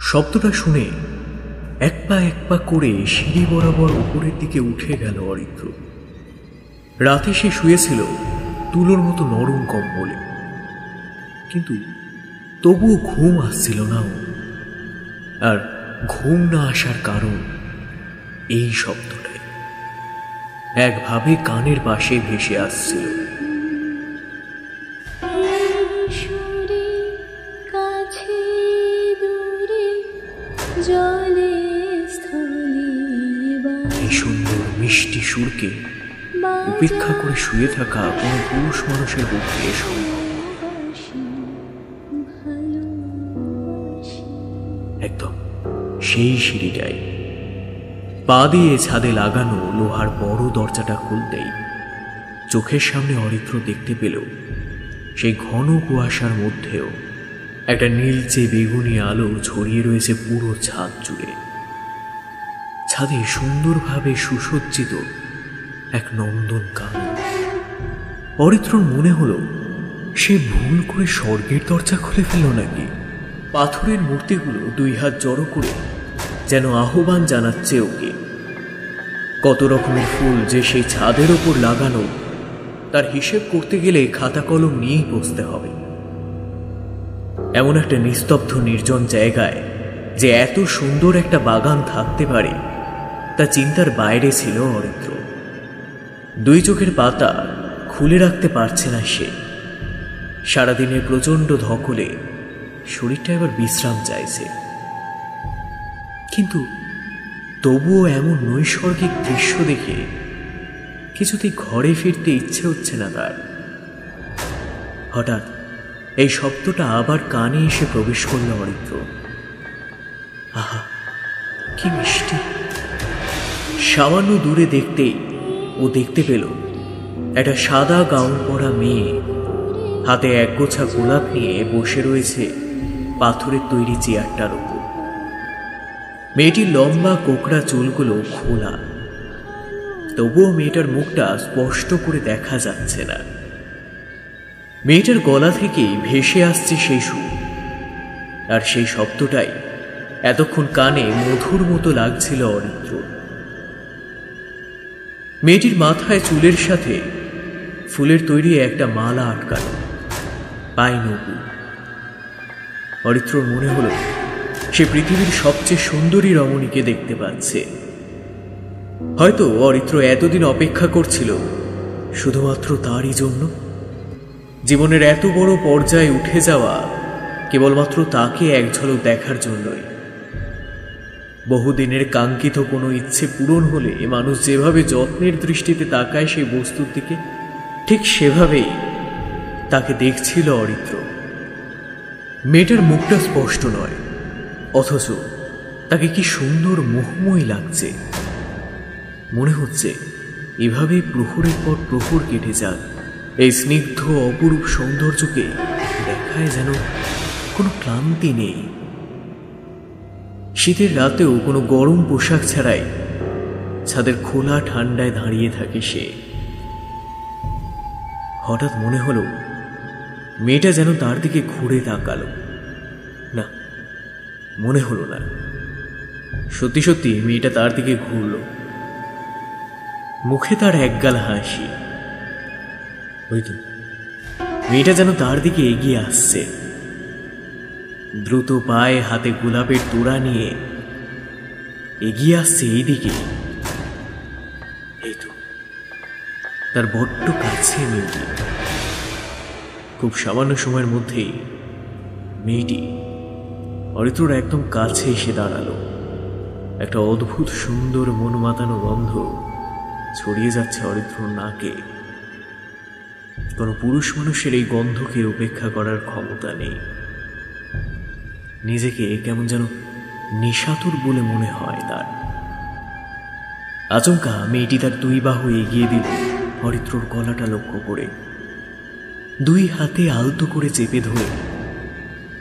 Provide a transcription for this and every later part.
শব্দটা শুনে এক পা করে সিঁড়ি বরাবর উপরের দিকে উঠে গেল অরিত্র। রাতে সে শুয়েছিল তুলোর মতো নরম কম্বলে, কিন্তু তবুও ঘুম আসছিল না ও। আর ঘুম না আসার কারণ এই শব্দটাই একভাবে কানের পাশে ভেসে আসছিল। এই সুন্দর মিষ্টি সুরকে উপেক্ষা করে শুয়ে থাকা কোনো পুরুষ মানুষের পক্ষে সম্ভব। একদম সেই সিঁড়িটাই পা দিয়ে ছাদে লাগানো লোহার বড় দরজাটা খুলতেই চোখের সামনে অরিত্র দেখতে পেল সেই ঘন কুয়াশার মধ্যেও একটা নীলচে বেগুনি আলো ছড়িয়ে রয়েছে পুরো ছাদ জুড়ে। ছাদে সুন্দরভাবে সুসজ্জিত এক নন্দনকানন। অরিত্রর মনে হলো সে ভুল করে স্বর্গের দরজা খুলে ফেলল নাকি। পাথরের মূর্তিগুলো দুই হাত জড়ো করে যেন আহ্বান জানাচ্ছে ওকে। কত রকমের ফুল যে সেই ছাদের ওপর লাগানো তার হিসেব করতে গেলে খাতা কলম নিয়েই বসতে হবে। এমন একটা নিস্তব্ধ নির্জন জায়গায় যে এত সুন্দর একটা বাগান থাকতে পারে তা চিন্তার বাইরে ছিল অরিত্র। দুই চোখের পাতা খুলে রাখতে পারছে না সে। সারাদিনের প্রচণ্ড ধকলে শরীরটা এবার বিশ্রাম চাইছে, কিন্তু তবুও এমন নৈসর্গিক দৃশ্য দেখে কিছুতেই ঘরে ফিরতে ইচ্ছে হচ্ছে না তার। হঠাৎ এই শব্দটা আবার কানে এসে প্রবেশ করল অরিত্র। আহা, কি মিষ্টি! সামান্য দূরে দেখতেই ও দেখতে পেল একটা সাদা গাউন পরা মেয়ে হাতে একগোছা গোলাপ নিয়ে বসে রয়েছে পাথরের তৈরি চেয়ারটার উপর। মেয়েটির লম্বা কোকড়া চুলগুলো খোলা, তবুও মেয়েটার মুখটা স্পষ্ট করে দেখা যাচ্ছে না। মেয়েটার গলা থেকেই ভেসে আসছে সেই সুর, আর সেই শব্দটাই এতক্ষণ কানে মধুর মতো লাগছিল অরিত্র। মেয়েটির মাথায় চুলের সাথে ফুলের তৈরি একটা মালা আটকানো, পায়ে নবু। অরিত্রর মনে হলো সে পৃথিবীর সবচেয়ে সুন্দরী রমণীকে দেখতে পাচ্ছে। হয়তো অরিত্র এতদিন অপেক্ষা করছিল শুধুমাত্র তারই জন্য। জীবনের এত বড় পর্যায়ে উঠে যাওয়া কেবলমাত্র তাকে এক ঝলক দেখার জন্যই। বহুদিনের কাঙ্ক্ষিত কোনো ইচ্ছে পূরণ হলে মানুষ যেভাবে যত্নের দৃষ্টিতে তাকায় সেই বস্তুর দিকে, ঠিক সেভাবেই তাকে দেখছিল অরিত্র। মেয়েটার মুখটা স্পষ্ট নয়, অথচ তাকে কি সুন্দর মোহময়ী লাগছে। মনে হচ্ছে এভাবেই প্রহরের পর প্রহর কেটে যাক। এই স্নিগ্ধ অপরূপ সৌন্দর্যকে দেখায় যেন কোনো ক্লান্তি নেই। শীতের রাতেও কোনো গরম পোশাক ছাড়াই ছাদের খোলা ঠান্ডায় দাঁড়িয়ে থাকে সে। হঠাৎ মনে হলো মেয়েটা যেন তার দিকে ঘুরে তাকালো। না, মনে হলো না, সত্যি সত্যি মেয়েটা তার দিকে ঘুরল। মুখে তার একগাল হাসি। ওই তো মেয়েটা যেন তার দিকে এগিয়ে আসছে, দ্রুত পায়ে হাতে গোলাপের তোড়া নিয়ে এগিয়ে আসছে এইদিকে। এই তো তার বড্ড কাছে মেয়েটি। খুব সামান্য সময়ের মধ্যেই মেয়েটি অরিত্রর একদম কাছে এসে দাঁড়ালো। একটা অদ্ভুত সুন্দর মন মাতানো গন্ধ ছড়িয়ে যাচ্ছে অরিত্রর নাকে। কোনো পুরুষ মানুষের এই গন্ধকে উপেক্ষা করার ক্ষমতা নেই। নিজেকে কেমন যেন নিশাতুর বলে মনে হয় তার। আচমকা মেয়েটি তার দুই বাহু এগিয়ে দিল অরিত্রর গলাটা লক্ষ্য করে। দুই হাতে আলতো করে চেপে ধরে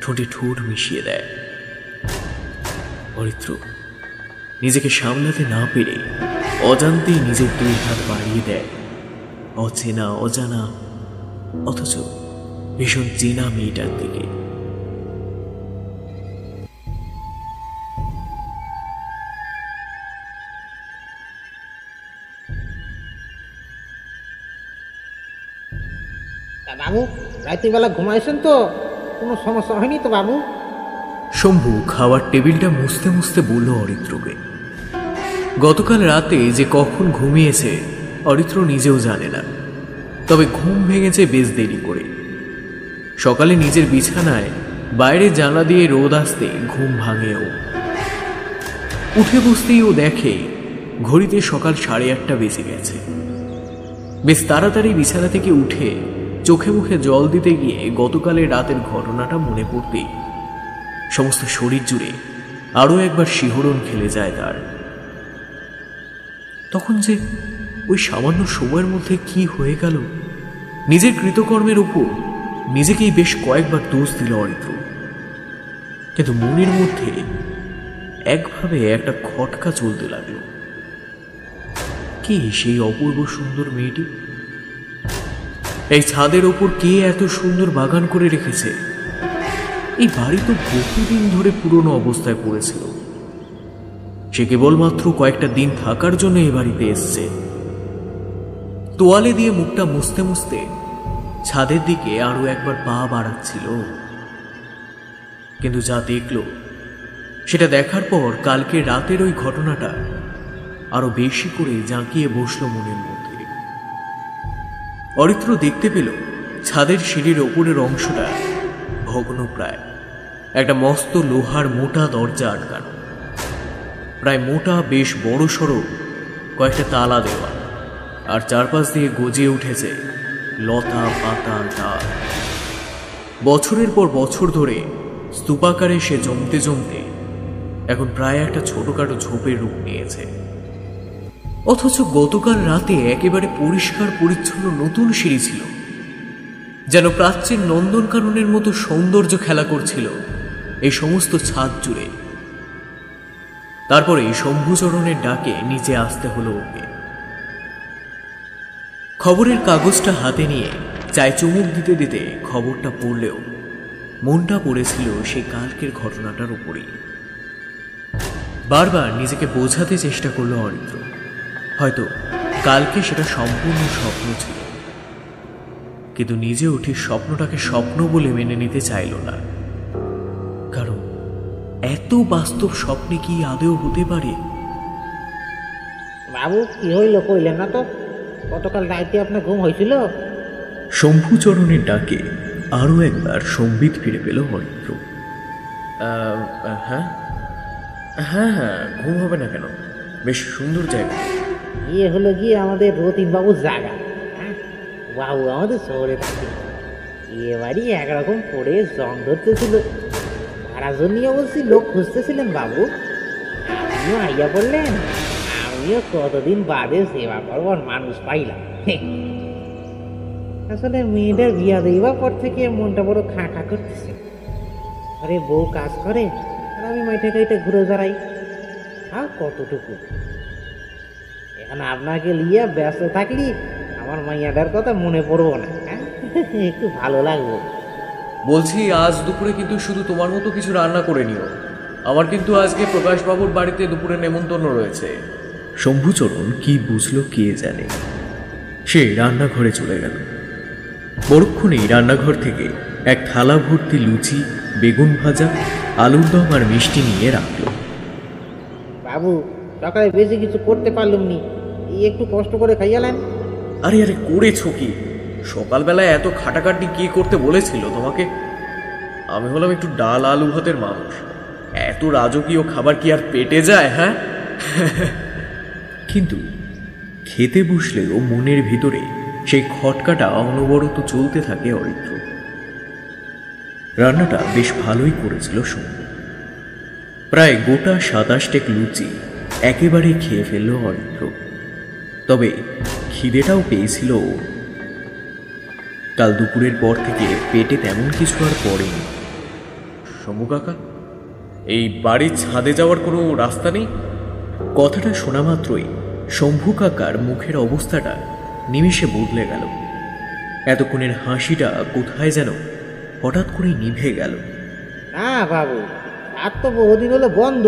ঠোঁটে ঠোঁট মিশিয়ে দেয়। অরিত্র নিজেকে সামলাতে না পেরে অজান্তেই নিজের দুই হাত বাড়িয়ে দেয় অচেনা অজানা অথচ ভীষণ চেনা মেয়েটার দিকে। তা বাবু, রাত্রিবেলা ঘুমাইছেন তো? কোনো সমস্যা হয়নি তো বাবু? শম্ভু খাওয়ার টেবিলটা মুছতে মুছতে বলল অরিত্রকে। গতকাল রাতে যে কখন ঘুমিয়েছে অরিত্র নিজেও জানে না, তবে ঘুম ভেঙেছে বেশ দেরি করে। সকালে নিজের বিছানায় বাইরে জানলা দিয়ে রোদ আসতে ঘুম ভাঙেও। উঠে বসতেই ও দেখে ঘড়িতে সকাল 8:30 বেজে গেছে। বেশ তাড়াতাড়ি বিছানা থেকে উঠে চোখে মুখে জল দিতে গিয়ে গতকালের রাতের ঘটনাটা মনে পড়তেই সমস্ত শরীর জুড়ে আরো একবার শিহরণ খেলে যায় তার। তখন যে ওই সামান্য সময়ের মধ্যে কি হয়ে গেল, নিজের কৃতকর্মের উপর নিজেকেই বেশ কয়েকবার দোষ দিল অরিত্র। কিন্তু মনের মধ্যে একভাবে একটা খটকা চলতে লাগলো। কে সেই অপূর্ব সুন্দর মেয়েটি? এই ছাদের ওপর কে এত সুন্দর বাগান করে রেখেছে? এই বাড়ি তো বহুদিন ধরে পুরনো অবস্থায় পড়েছিল। সে কেবলমাত্র কয়েকটা দিন থাকার জন্য এই বাড়িতে এসছে। তোয়ালে দিয়ে মুখটা মুছতে মুছতে ছাদের দিকে আরো একবার পা বাড়াচ্ছিল, কিন্তু যা দেখল সেটা দেখার পর কালকে রাতের ওই ঘটনাটা আরো বেশি করে জাঁকিয়ে বসল মনের মধ্যে। অরিত্র দেখতে পেল ছাদের সিঁড়ির ওপরের অংশটা ভগ্নপ্রায়, একটা মস্ত লোহার মোটা দরজা আটকানো, প্রায় মোটা বেশ বড় সড়ো কয়েকটা তালা দেওয়া, আর চারপাশ দিয়ে গজিয়ে উঠেছে লতা পাতা ডাল। বছরের পর বছর ধরে স্তূপাকারে সে জমতে জমতে এখন প্রায় একটা ছোটখাটো ঝোপের রূপ নিয়েছে। অথচ গতকাল রাতে একেবারে পরিষ্কার পরিচ্ছন্ন নতুন সিঁড়ি ছিল, যেন প্রাচীন নন্দনকাননের মতো সৌন্দর্য খেলা করছিল এই সমস্ত ছাদ জুড়ে। তারপরে শম্ভুচরণের ডাকে নিচে আসতে হলো ওকে। খবরের কাগজটা হাতে নিয়ে চায় চুমুক দিতে দিতে খবরটা পড়লেও মনটা পড়েছিল সেই কালকের ঘটনাটার উপরেই। বারবার নিজেকে বোঝাতে চেষ্টা করলো অরিত্র, হয়তো কালকে সেটা সম্পূর্ণ স্বপ্ন ছিল, কিন্তু নিজে উঠে স্বপ্নটাকে স্বপ্ন বলে মেনে নিতে চাইল না। কারণ এত বাস্তব স্বপ্নে কি আদৌ হতে পারে? বাবু, কি হইল কইলেন না তো? গতকাল রাইতে আপনার ঘুম হয়েছিল? শম্ভুচরণের ডাকে আরো একবার সম্বিত ফিরে পেল অরিত্র। হ্যাঁ হ্যাঁ হ্যাঁ, ঘুম হবে না কেন? বেশ সুন্দর জায়গা। ইয়ে হলো গিয়ে আমাদের রতিন বাবুর জায়গা। হ্যাঁ, বাবু আমাদের শহরে থাকে। এ বাড়ি একরকম পড়ে জং ধরতেছিল, ভাড়ার জন্য অবশ্যই লোক খুঁজতেছিলেন বাবু। আপনিও আইয়া বললেন, আমিও কতদিন বাদে সেবা করবার মানুষ পাইলাম। আসলে মেয়েটার বিয়া দেবার পর থেকে মনটা বড় খাঁ খাঁ করতেছে। আরে বউ কাজ করে আর আমি মাইটা কাইটা ঘুরে দাঁড়াই, আর কতটুকু। এখন আপনাকে লিয়া ব্যস্ত থাকলি আমার মাইয়াটার কথা মনে পড়বো না? হ্যাঁ, একটু ভালো লাগবো। বলছি, আজ দুপুরে কিন্তু শুধু তোমার মতো কিছু রান্না করে নিও। আমার কিন্তু আজকে প্রকাশবাবুর বাড়িতে দুপুরে নেমন্তন্ন রয়েছে। শম্ভুচরণ কি বুঝলো কে জানে। সে রান্নাঘরে চলে গেল। পরক্ষণেই রান্নাঘর থেকে এক থালা ভর্তি লুচি, বেগুন ভাজা, আলুর দম আর মিষ্টি নিয়ে রাখল। বাবু, সকালে বেশি কিছু করতে পারলুম নি, এই একটু কষ্ট করে খাইয়ালেন। আরে আরে, করেছো কি? সকালবেলায় এত খাটাখাটি কি করতে বলেছিল তোমাকে? আমি হলাম একটু ডাল আলু ভাতের মানুষ, এত রাজকীয় খাবার কি আর পেটে যায়? হ্যাঁ। কিন্তু খেতে বসলেও মনের ভিতরে সেই খটকাটা অনবরত চলতে থাকে অরিত্র। রান্নাটা বেশ ভালোই করেছিল শম্ভু। প্রায় গোটা 27 লুচি একেবারে খেয়ে ফেলল অরিত্র। তবে খিদেটাও পেয়েছিল ওর। কাল দুপুরের পর থেকে পেটে তেমন কিছু আর পড়েনি। শম্ভু কাকা, এই বাড়ির ছাদে যাওয়ার কোনো রাস্তা নেই? কথাটা শোনা মাত্রই শম্ভু কাকার মুখের অবস্থাটা নিমিষে বদলে গেল। এতক্ষণের হাসিটা কোথায় যেন হঠাৎ করে নিভে গেল। না বাবু, আর তো বহুদিন হলো বন্ধ।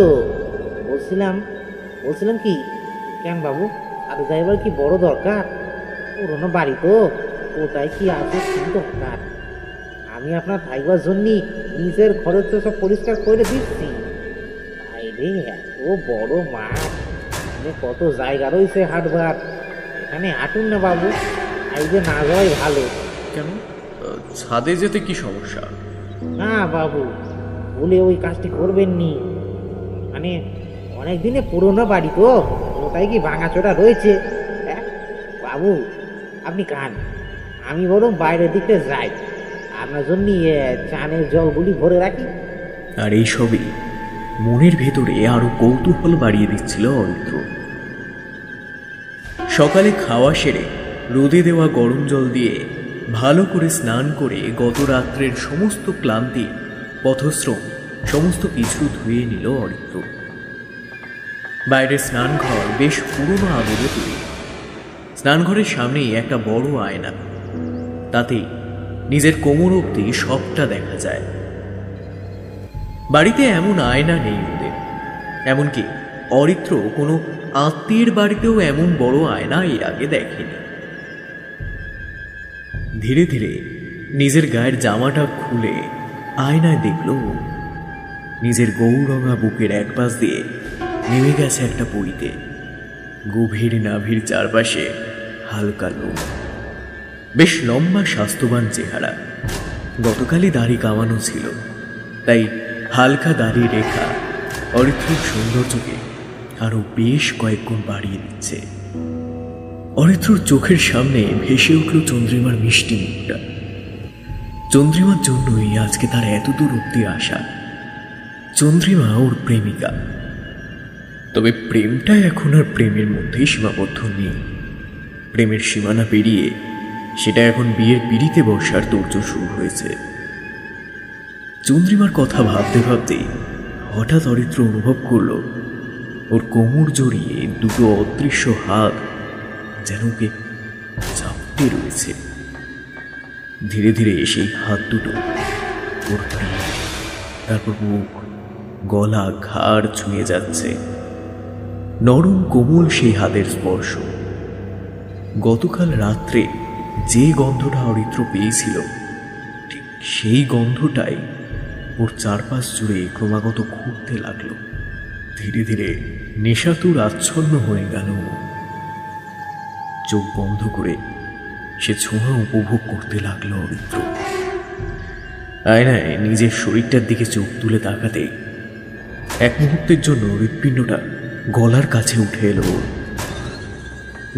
বলছিলাম কি, কেন বাবু, আর যাইবার কি বড় দরকার? পুরোনো বাড়ি তো, কোথায় কি আছে কি দরকার? আমি আপনার ভাইবার জন্য নিজের ঘরের তো সব পরিষ্কার করে দিচ্ছি। বাইরে এত বড় মাঠ, এখানে কত জায়গা রয়েছে হাঁটবার। এখানে হাঁটুন না বাবু, আইজে না যাওয়াই ভালো। কেন, ছাদে যেতে কি সমস্যা? না বাবু, বলে ওই কাজটি করবেন নি। মানে অনেক দিনে পুরোনো বাড়ি তো, ওটাই কি ভাঙাচোরা রয়েছে। হ্যাঁ বাবু, আপনি খান, আমি বরং বাইরের দিকে যাই, আপনার জন্য চানের জলগুলি ভরে রাখি। আর এই সবই মনের ভেতরে আরো কৌতূহল বাড়িয়ে দিচ্ছিল অরিত্র। সকালে খাওয়া সেরে রোদে দেওয়া গরম জল দিয়ে ভালো করে স্নান করে গত রাত্রের সমস্ত ক্লান্তি, পথশ্রম সমস্ত কিছু ধুয়ে নিল অরিত্র। বাইরের স্নানঘর বেশ পুরনো আদলে তৈরি। স্নানঘরের সামনেই একটা বড় আয়না, তাতেই নিজের কোমর অবধি সবটা দেখা যায়। বাড়িতে এমন আয়না নেই ওদের, এমনকি অরিত্র কোনো আত্মীয়ের বাড়িতেও এমন বড় আয়না এর আগে দেখেনি। ধীরে ধীরে নিজের গায়ের জামাটা খুলে আয়নায় দেখল নিজের গৌরঙা বুকের এক পাশ দিয়ে নেমে গেছে একটা পইতে। গভীর নাভির চারপাশে হালকা লোম, বেশ লম্বা স্বাস্থ্যবান চেহারা। গতকালই দাড়ি কামানো ছিল, তাই হালকা দাড়ি রেখা অরিত্রর সৌন্দর্যকে আরো বেশ কয়েক গুণ বাড়িয়ে দিচ্ছে। অরিত্রর চোখের সামনে ভেসে উঠল চন্দ্রিমার মিষ্টি মুখটা। চন্দ্রিমার জন্যই আজকে তার এতদূর অব্দি আসা। চন্দ্রিমা ওর প্রেমিকা, তবে প্রেমটা এখন আর প্রেমের মধ্যেই সীমাবদ্ধ নেই। প্রেমের সীমানা পেরিয়ে সেটা এখন বিয়ের পিড়িতে বসার তোড়জোড় শুরু হয়েছে। চন্দ্রিমার কথা ভাবতে ভাবতেই হঠাৎ অরিত্র অনুভব করল ওর কোমর জড়িয়ে দুটো অদৃশ্য হাত যেন ওকে চাপটে রয়েছে। ধীরে ধীরে সেই হাত দুটো ওর পিঠ, তারপর মুখ, গলা, ঘাড় ছুঁয়ে যাচ্ছে। নরম কোমল সেই হাতের স্পর্শ। গতকাল রাত্রে যে গন্ধটা অরিত্র পেয়েছিল, ঠিক সেই গন্ধটাই ওর চারপাশ জুড়ে ক্রমাগত ঘুরতে লাগলো। ধীরে ধীরে নেশাতুর আচ্ছন্ন হয়ে গেল। চোখ বন্ধ করে সে ছোঁয়া উপভোগ করতে লাগলো অরিত্র। আয়নায় নিজের শরীরটার দিকে চোখ তুলে তাকাতে এক মুহূর্তের জন্য হৃৎপিণ্ডটা গলার কাছে উঠে এলো।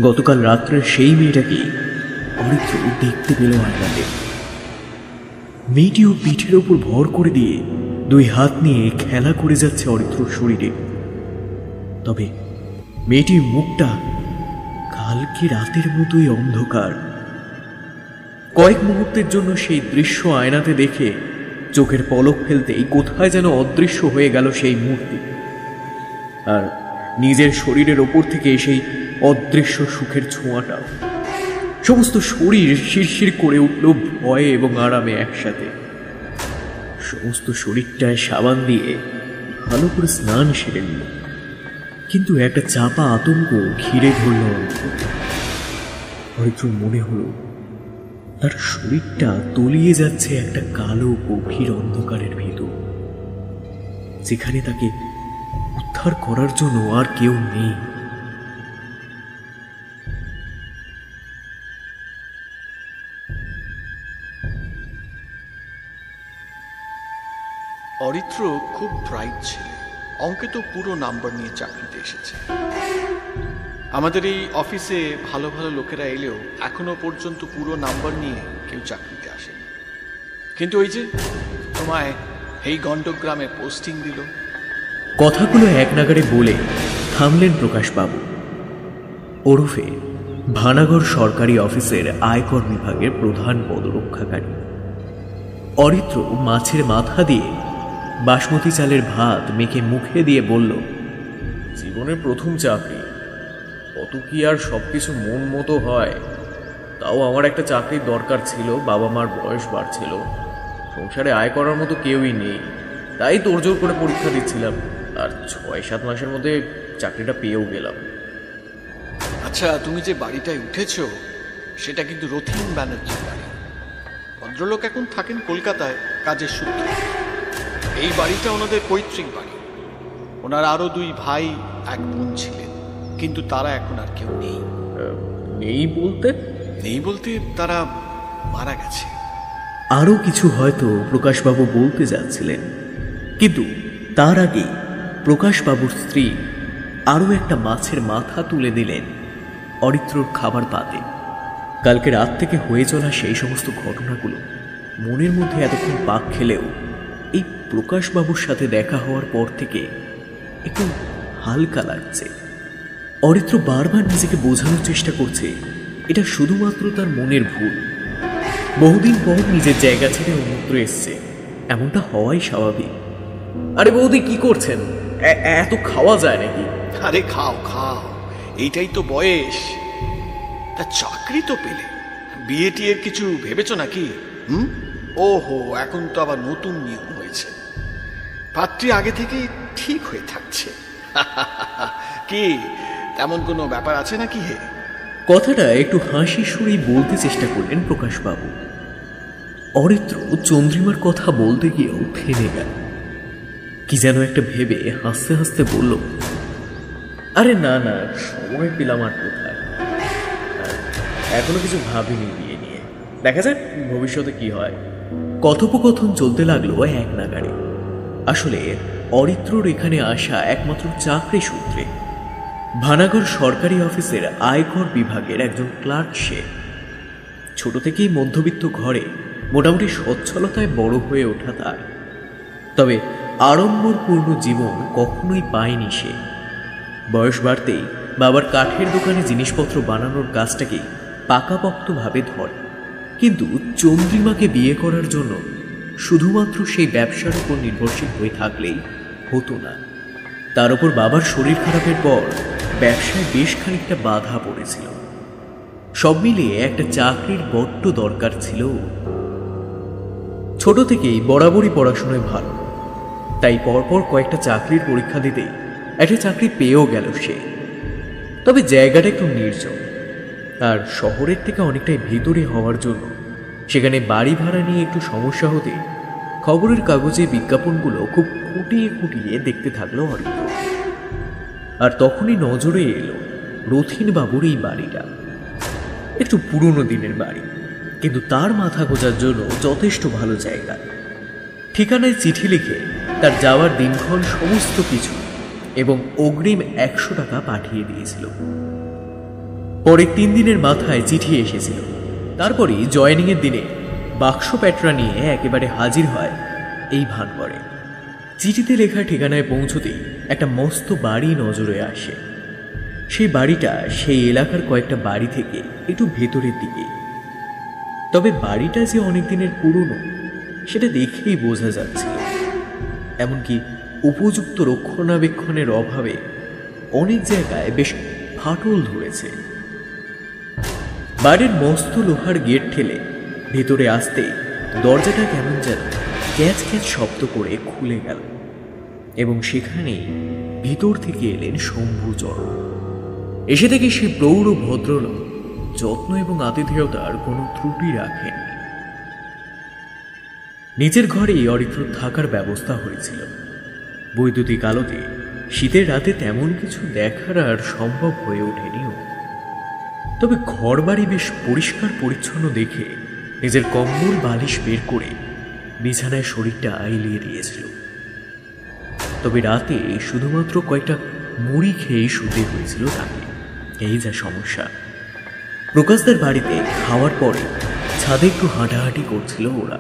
গতকাল রাত্রের সেই মেয়েটাকে অরিত্র দেখতে পেল আয়নাতে। মেয়েটিও পিঠের ওপর ভর করে দিয়ে দুই হাত নিয়ে খেলা করে যাচ্ছে অরিত্রর শরীরে। তবে মেয়েটির মুখটা কালকে রাতের মতোই অন্ধকার। কয়েক মুহূর্তের জন্য সেই দৃশ্য আয়নাতে দেখে চোখের পলক ফেলতেই কোথায় যেন অদৃশ্য হয়ে গেল সেই মূর্তি, আর নিজের শরীরের ওপর থেকে সেই অদৃশ্য সুখের ছোঁয়াটাও। সমস্ত শরীর শিরশির করে উঠল ভয়ে এবং আরামে একসাথে। সমস্ত শরীরটায় সাবান দিয়ে ভালো করে স্নান সেরে নিল, কিন্তু একটা চাপা আতঙ্ক ঘিরে ধরল অরিত্র। মনে হলো তার শরীরটা তলিয়ে যাচ্ছে একটা কালো গভীর অন্ধকারের ভেতর, যেখানে তাকে উদ্ধার করার জন্য আর কেউ নেই। অরিত্র খুব ব্রাইট ছেলে, অঙ্কে তো পুরো নাম্বার নিয়ে চাকরিতে এসেছে। আমাদের এই অফিসে ভালো ভালো লোকেরা এলেও এখনো পর্যন্ত পুরো নাম্বার নিয়ে কেউ চাকরিতে আসেনি। কিন্তু ওই যে তোমায় এই গণ্ডগ্রামে পোস্টিং দিল। কথাগুলো এক নাগারে বলে থামলেন প্রকাশবাবু, ওরফে ভানাগড় সরকারি অফিসের আয়কর বিভাগের প্রধান পদরক্ষাকারী। অরিত্র মাছের মাথা দিয়ে বাসমতি চালের ভাত মেখে মুখে দিয়ে বলল, জীবনের প্রথম চাকরি, কত কি আর সবকিছু মন মতো হয়। তাও আমার একটা চাকরির দরকার ছিল, বাবা মার বয়স বাড়ছিল, সংসারে আয় করার মতো কেউই নেই, তাই তোড়জোড় করে পরীক্ষা দিচ্ছিলাম, আর ৬-৭ মাসের মধ্যে চাকরিটা পেয়েও গেলাম। আচ্ছা, তুমি যে বাড়িটায় উঠেছ সেটা কিন্তু রথীন ব্যানার্জির বাড়ি। ভদ্রলোক এখন থাকেন কলকাতায় কাজের সূত্রে। এই বাড়িটা ওনাদের পৈতৃক বাড়ি। ওনার আরো 2 ভাই 1 বোন ছিলেন, কিন্তু তারা এখন আর কেউ নেই। নেই বলতে তারা মারা গেছে। আরও কিছু হয়তো প্রকাশবাবু বলতে যাচ্ছিলেন, কিন্তু তার আগেই প্রকাশবাবুর স্ত্রী আরও একটা মাছের মাথা তুলে দিলেন অরিত্রর খাবার পাতে। কালকে রাত থেকে হয়ে চলা সেই সমস্ত ঘটনাগুলো মনের মধ্যে এতক্ষণ পাক খেলেও এই প্রকাশবাবুর সাথে দেখা হওয়ার পর থেকে একটু হালকা লাগছে। অরিত্র বারবার নিজেকে বোঝানোর চেষ্টা করছে এটা শুধুমাত্র তার মনের ভুল। বহুদিন পর নিজের জায়গা ছেড়ে অন্যত্র এসছে, এমনটা হওয়াই স্বাভাবিক। আরে বৌদি, কি করছেন? এত খাওয়া যায় নাকি? আরে খাও খাও, এইটাই তো বয়স। তা চাকরি তো পেলে, বিয়ে টিয়ের কিছু ভেবেছো নাকি? ওহো, এখন তো আবার নতুন নিয়ম হয়েছে, পাত্রী আগে থেকেই ঠিক হয়ে থাকছে। কি তেমন কোনো ব্যাপার আছে নাকি হে? কথাটা একটু হাসি সুরেই বলতে চেষ্টা করলেন প্রকাশবাবু। অরিত্র চন্দ্রিমার কথা বলতে গিয়েও থেমে গেল। কি যেন একটা ভেবে হাসতে হাসতে বলল, আরে না না, সময় পেলাম আর কোথায়, এখনো কিছু ভাবিনি বিয়ে নিয়ে, দেখা যাক ভবিষ্যতে কি হয়। কথোপকথন চলতে লাগলো এক নাগাড়ে। আসলে অরিত্রর এখানে আসা একমাত্র চাকরি সূত্রে। ভানাগড় সরকারি অফিসের আয়কর বিভাগের একজন ক্লার্ক সে। ছোট থেকেই মধ্যবিত্ত ঘরে মোটামুটি সচ্ছলতায় বড় হয়ে ওঠা তার। তবে আড়ম্বরপূর্ণ জীবন কখনোই পায়নি সে। বয়স বাড়তেই বাবার কাঠের দোকানে জিনিসপত্র বানানোর কাজটাকেই পাকাপোক্তভাবে ধরে। কিন্তু চন্দ্রিমাকে বিয়ে করার জন্য শুধুমাত্র সেই ব্যবসার উপর নির্ভরশীল হয়ে থাকলেই হতো না। তার উপর বাবার শরীর খারাপের পর ব্যবসায় বেশ খানিকটা বাধা পড়েছিল। সব মিলিয়ে একটা চাকরির বড্ড দরকার ছিল। ছোট থেকেই বরাবরই পড়াশোনায় ভালো, তাই পরপর কয়েকটা চাকরির পরীক্ষা দিতেই একটা চাকরি পেয়েও গেল সে। তবে জায়গাটা একটু নির্জন, আর শহরের থেকে অনেকটাই ভেতরে হওয়ার জন্য সেখানে বাড়ি ভাড়া নিয়ে একটু সমস্যা হতে খবরের কাগজে বিজ্ঞাপনগুলো খুব খুঁটিয়ে খুঁটিয়ে দেখতে থাকলো অরিত্র। আর তখনই নজরে এলো রথীন বাবুর এই বাড়িটা। একটু পুরনো দিনের বাড়ি, কিন্তু তার মাথা গোজার জন্য যথেষ্ট ভালো জায়গা। ঠিকানায় চিঠি লিখে তার যাওয়ার দিনক্ষণ সমস্ত কিছু এবং অগ্রিম 100 টাকা পাঠিয়ে দিয়েছিল। পরে 3 দিনের মাথায় চিঠি এসেছিল। তারপরই জয়েনিংয়ের দিনে বাক্স প্যাটরা নিয়ে একেবারে হাজির হয় এই ভানগড়ে। চিঠিতে লেখা ঠিকানায় পৌঁছতেই একটা মস্ত বাড়ি নজরে আসে। সেই বাড়িটা সেই এলাকার কয়েকটা বাড়ি থেকে একটু ভেতরের দিকে। তবে বাড়িটা যে অনেক দিনের পুরনো সেটা দেখেই বোঝা যাচ্ছিল। এমনকি উপযুক্ত রক্ষণাবেক্ষণের অভাবে অনেক জায়গায় বেশ ফাটল ধরেছে। বাড়ির মস্ত লোহার গেট ঠেলে ভেতরে আসতে দরজাটা কেমন যেন ক্যাচ ক্যাচ শব্দ করে খুলে গেল, এবং সেখানেই ভিতর থেকে এলেন শম্ভুচরণ। এসে থেকে সে প্রৌঢ় ভদ্রলোক যত্ন এবং আতিথেয়তার কোনো ত্রুটি রাখেননি। নিজের ঘরেই অরিত্র থাকার ব্যবস্থা হয়েছিল। বৈদ্যুতিক আলোতে শীতের রাতে তেমন কিছু দেখার আর সম্ভব হয়ে ওঠেনি। তবে ঘর বাড়ি বেশ পরিষ্কার পরিচ্ছন্ন দেখে নিজের কম্বল বালিশ বের করে বিছানায় শরীরটা আইলিয়ে দিয়েছিল। তবে রাতে শুধুমাত্র কয়েকটা মুড়ি খেয়ে শুতে হয়েছিল তাকে। এই যা সমস্যা। প্রকাশদার বাড়িতে খাওয়ার পরে ছাদে একটু হাঁটাহাঁটি করছিল ওরা।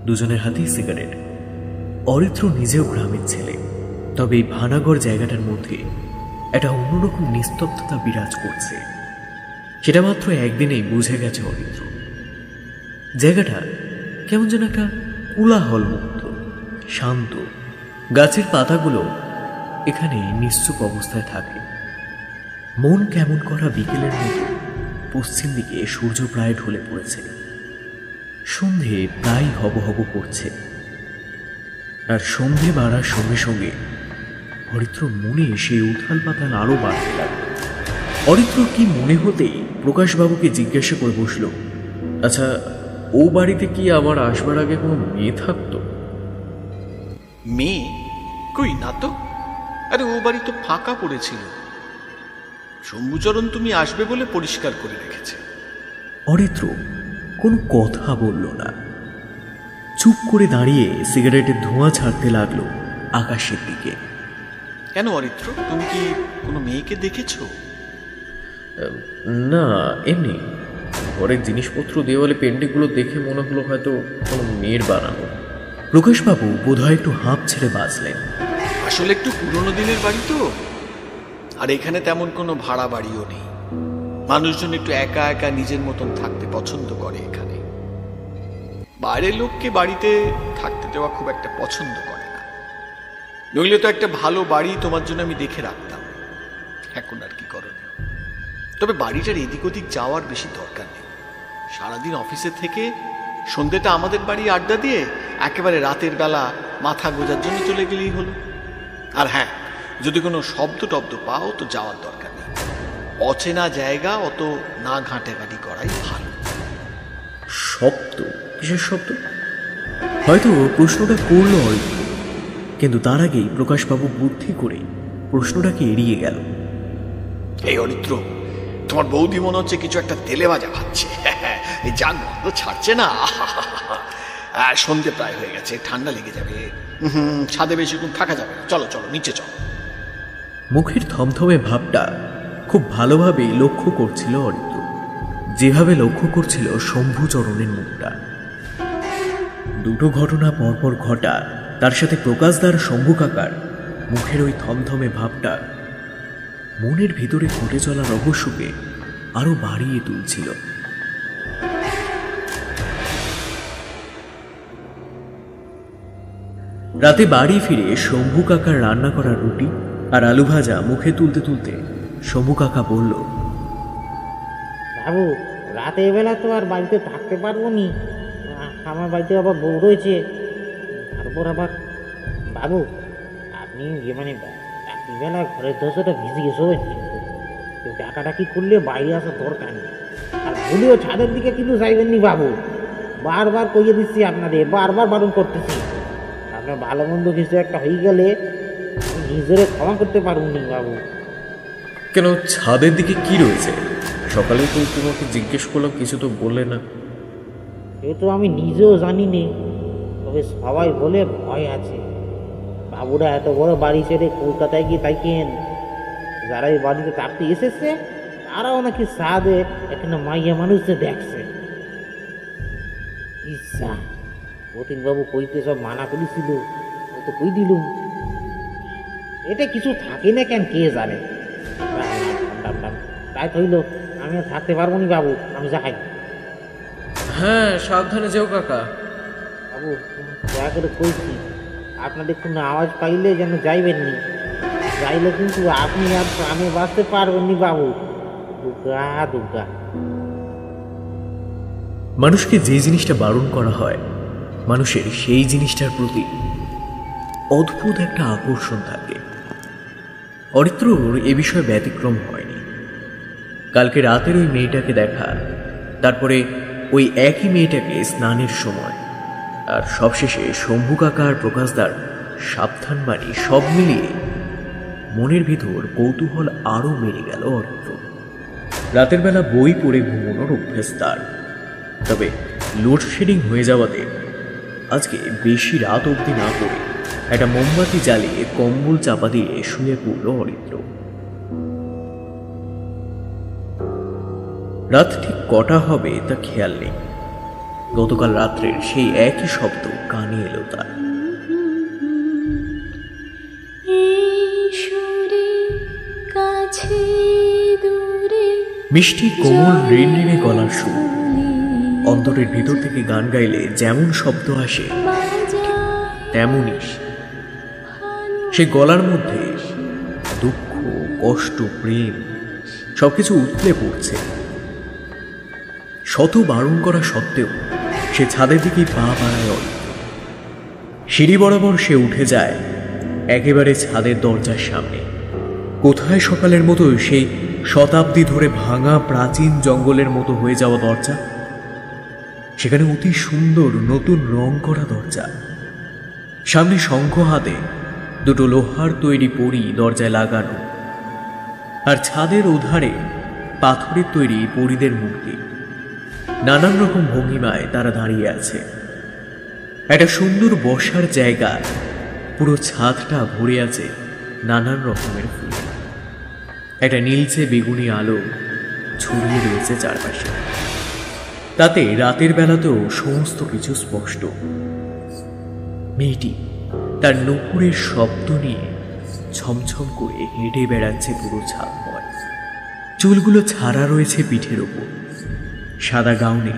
দুজনের হাতেই সিগারেট। অরিত্র নিজেও গ্রামের ছেলে, তবে এই ভানাগড় জায়গাটার মধ্যে একটা অন্যরকম নিস্তব্ধতা বিরাজ করছে। সেটা মাত্র একদিনেই বুঝে গেছে অরিত্র। জায়গাটা কেমন যেন একটা কোলাহল মুক্ত, শান্ত। গাছের পাতাগুলো এখানে নিশ্চুপ অবস্থায় থাকে। মন কেমন করা বিকেলের মতো পশ্চিম দিকে সূর্য প্রায় ঢলে পড়েছে। সন্ধে প্রায় হব হব করছে, আর সন্ধে বাড়ার সঙ্গে সঙ্গে অরিত্র মনে সেই উথাল পাতাল আরো বাড়তে লাগলো। অরিত্র কি মনে হতেই প্রকাশবাবুকে জিজ্ঞাসা করে বসল, আচ্ছা ও বাড়িতে কি আবার আসবার আগে কোনো মেয়ে থাকতো? মেয়ে? কই না তো। আরে ও বাড়ি তো ফাঁকা পড়েছিল, শম্ভুচরণ তুমি আসবে বলে পরিষ্কার করে রেখেছে। অরিত্র কোনো কথা বলল না, চুপ করে দাঁড়িয়ে সিগারেটের ধোঁয়া ছাড়তে লাগলো আকাশের দিকে। কেন অরিত্র, তুমি কি কোনো মেয়েকে দেখেছো? না, এমনি ঘরের জিনিসপত্র দেওয়ালে পেন্টিংগুলো দেখে মনে হলো হয়তো কোনো মেয়ের বানানো। প্রকাশবাবু বোধহয় একটু হাঁপ ছেড়ে বাঁচলেন। আসলে একটু পুরনো দিনের বাড়ি তো, আর এখানে তেমন কোনো ভাড়া বাড়িও নেই। মানুষজন একটু একা একা নিজের মতন থাকতে পছন্দ করে এখানে। বাইরের লোককে বাড়িতে থাকতে দেওয়া খুব একটা পছন্দ করে না। নইলে তো একটা ভালো বাড়ি তোমার জন্য আমি দেখে রাখতাম। এখন আর কি করণীয়। তবে বাড়িটার এদিক ওদিক যাওয়ার বেশি দরকার নেই। সারাদিন অফিসে থেকে সন্ধ্যেটা আমাদের বাড়ি আড্ডা দিয়ে একেবারে রাতের বেলা মাথা গোজার জন্য চলে গেলেই হলো। আর হ্যাঁ, যদি কোনো শব্দ টব্দ পাও তো যাওয়ার দরকার নেই। অচেনা জায়গা অত না ঘাঁটাঘাঁটি করাই ভালো। শব্দ? কিসের শব্দ? হয়তো প্রশ্নটা করলো অরিত্র, কিন্তু তার আগেই প্রকাশবাবু বুদ্ধি করে প্রশ্নটাকে এড়িয়ে গেল। এই অরিত্র, তোমার বৌদি মনে হচ্ছে কিছু একটা তেলে ভাজা খাচ্ছে। এই যাক গন্ধ ছাড়ছে না। সন্ধে প্রায় হয়ে গেছে, ঠান্ডা লেগে যাবে। ছাদে বেশিক্ষণ থাকা যাবে না, চলো চলো নিচে চলো। মুখের থমথমে ভাবটা খুব ভালোভাবেই লক্ষ্য করছিল অরিত্র, যেভাবে লক্ষ্য করছিল শম্ভুচরণের মুখটা। দুটো ঘটনা পরপর ঘটা তার সাথে প্রকাশদার শম্ভু কাকার মুখের ওই থমথমে ভাবটা মনের ভিতরে ঘটে চলা রহস্যকে আরো বাড়িয়ে তুলছিল। রাতে বাড়ি ফিরে শম্ভু কাকার রান্না করা রুটি আর আলু ভাজা মুখে তুলতে তুলতে শম্ভু কাকা বলল, বাবু রাতের বেলা তো আর বাড়িতে থাকতে পারবো নি, আমার বাড়িতে আবার বউ রয়েছে। তারপর আবার বাবু আপনি মানে রাত্রিবেলা ঘরের দরজাটা ভিজিয়ে শোবেন, কিন্তু ডাকাডাকি করলে বাইরে আসার দরকার নেই। আর ভুলেও ছাদের দিকে কিন্তু যাইবেন নি বাবু, বারবার কইয়ে দিচ্ছি আপনাদের, বারবার বারণ করতেছি। আপনার ভালো মন্দ কিছু একটা হয়ে গেলে নিজেরে ক্ষমা করতে পারুন বাবু। কেন ছাদের দিকে কি রয়েছে? সকালে তো তোমাকে জিজ্ঞেস করলাম, কিছু তো বললে না। সে তো আমি নিজেও জানি নে, তবে সবাই বলে ভয় আছে। বাবুরা এত বড় বাড়ি ছেড়ে কলকাতায় গিয়ে থাকেন, যারা এই বাড়িতে থাকতে এসেছে তারাও নাকি সাদে এখানে মাইয়া মানুষদের দেখছে। ইচ্ছা বাবু কইতে সব মানা করেছিল, ও তো কই দিলুম। এটা কিছু থাকে না কেন কে জানে। তাই হইল আমি আর থাকতে পারবো নি বাবু, আমি যাই। হ্যাঁ, সাবধানে যেও কাকা। বাবু দয়া করে কইছি, আপনাদের কোনো আওয়াজ পাইলে যেন যাইবেন নি, যাইলে কিন্তু আপনি আর প্রাণে বাঁচতে পারবেন নি বাবু। দুর্গা দুর্গা। মানুষকে যে জিনিসটা বারণ করা হয়, মানুষের সেই জিনিসটার প্রতি অদ্ভুত একটা আকর্ষণ থাকে। অরিত্রর এ বিষয়ে ব্যতিক্রম হয়নি। কালকে রাতের ওই মেয়েটাকে দেখা, তারপরে ওই একই মেয়েটাকে স্নানের সময়, আর সবশেষে শম্ভু কাকা আর প্রকাশদার সাবধান বাণী, সব মিলিয়ে মনের ভিতর কৌতূহল আরো বেড়ে গেল অরিত্র। রাতের বেলা বই পড়ে ঘুমানোর অভ্যেস তার, তবে লোডশেডিং হয়ে যাওয়াতে আজকে বেশি রাত অবধি না করে একটা মোমবাতি জ্বালিয়ে কম্বল চাপা দিয়ে শুয়ে পড়ল অরিত্র। রাত ঠিক কটা হবে তা খেয়াল নেই। গতকাল রাত্রের সেই একই শব্দ কানে এলো তার। মিষ্টি কোমল ঋণঋণে গলার সুর, অন্তরের ভিতর থেকে গান গাইলে যেমন শব্দ আসে তেমনই সে গলার মধ্যে দুঃখ, কষ্ট, প্রেম সবকিছু উতলে পড়ছে। শত বারণ করা সত্ত্বেও সে ছাদের দিকেই পা বাড়ায় অরিত্র। সিঁড়ি বরাবর সে উঠে যায় একেবারে ছাদের দরজার সামনে। কোথায় সকালের মতো সেই শতাব্দী ধরে ভাঙা প্রাচীন জঙ্গলের মতো হয়ে যাওয়া দরজা, সেখানে অতি সুন্দর নতুন রং করা দরজা। সামনে শঙ্খ হাতে দুটো লোহার তৈরি পরী দরজায় লাগানো, আর ছাদের ওধারে পাথরের তৈরি পরীদের মূর্তি। নানান রকম ভঙ্গিমায় তারা দাঁড়িয়ে আছে। একটা সুন্দর বসার জায়গা, পুরো ছাদটা ভরে আছে নানান রকমের ফুল। একটা নীলচে বেগুনি আলো ছড়িয়ে রয়েছে চারপাশে, তাতে রাতের বেলাতেও সমস্ত কিছু স্পষ্ট। মেয়েটি তার নুপুরের শব্দ নিয়ে ছমছম করে হেঁটে বেড়াচ্ছে পুরো ছাদময়। চুলগুলো ছাড়া রয়েছে পিঠের ওপর। সাদা গাউনে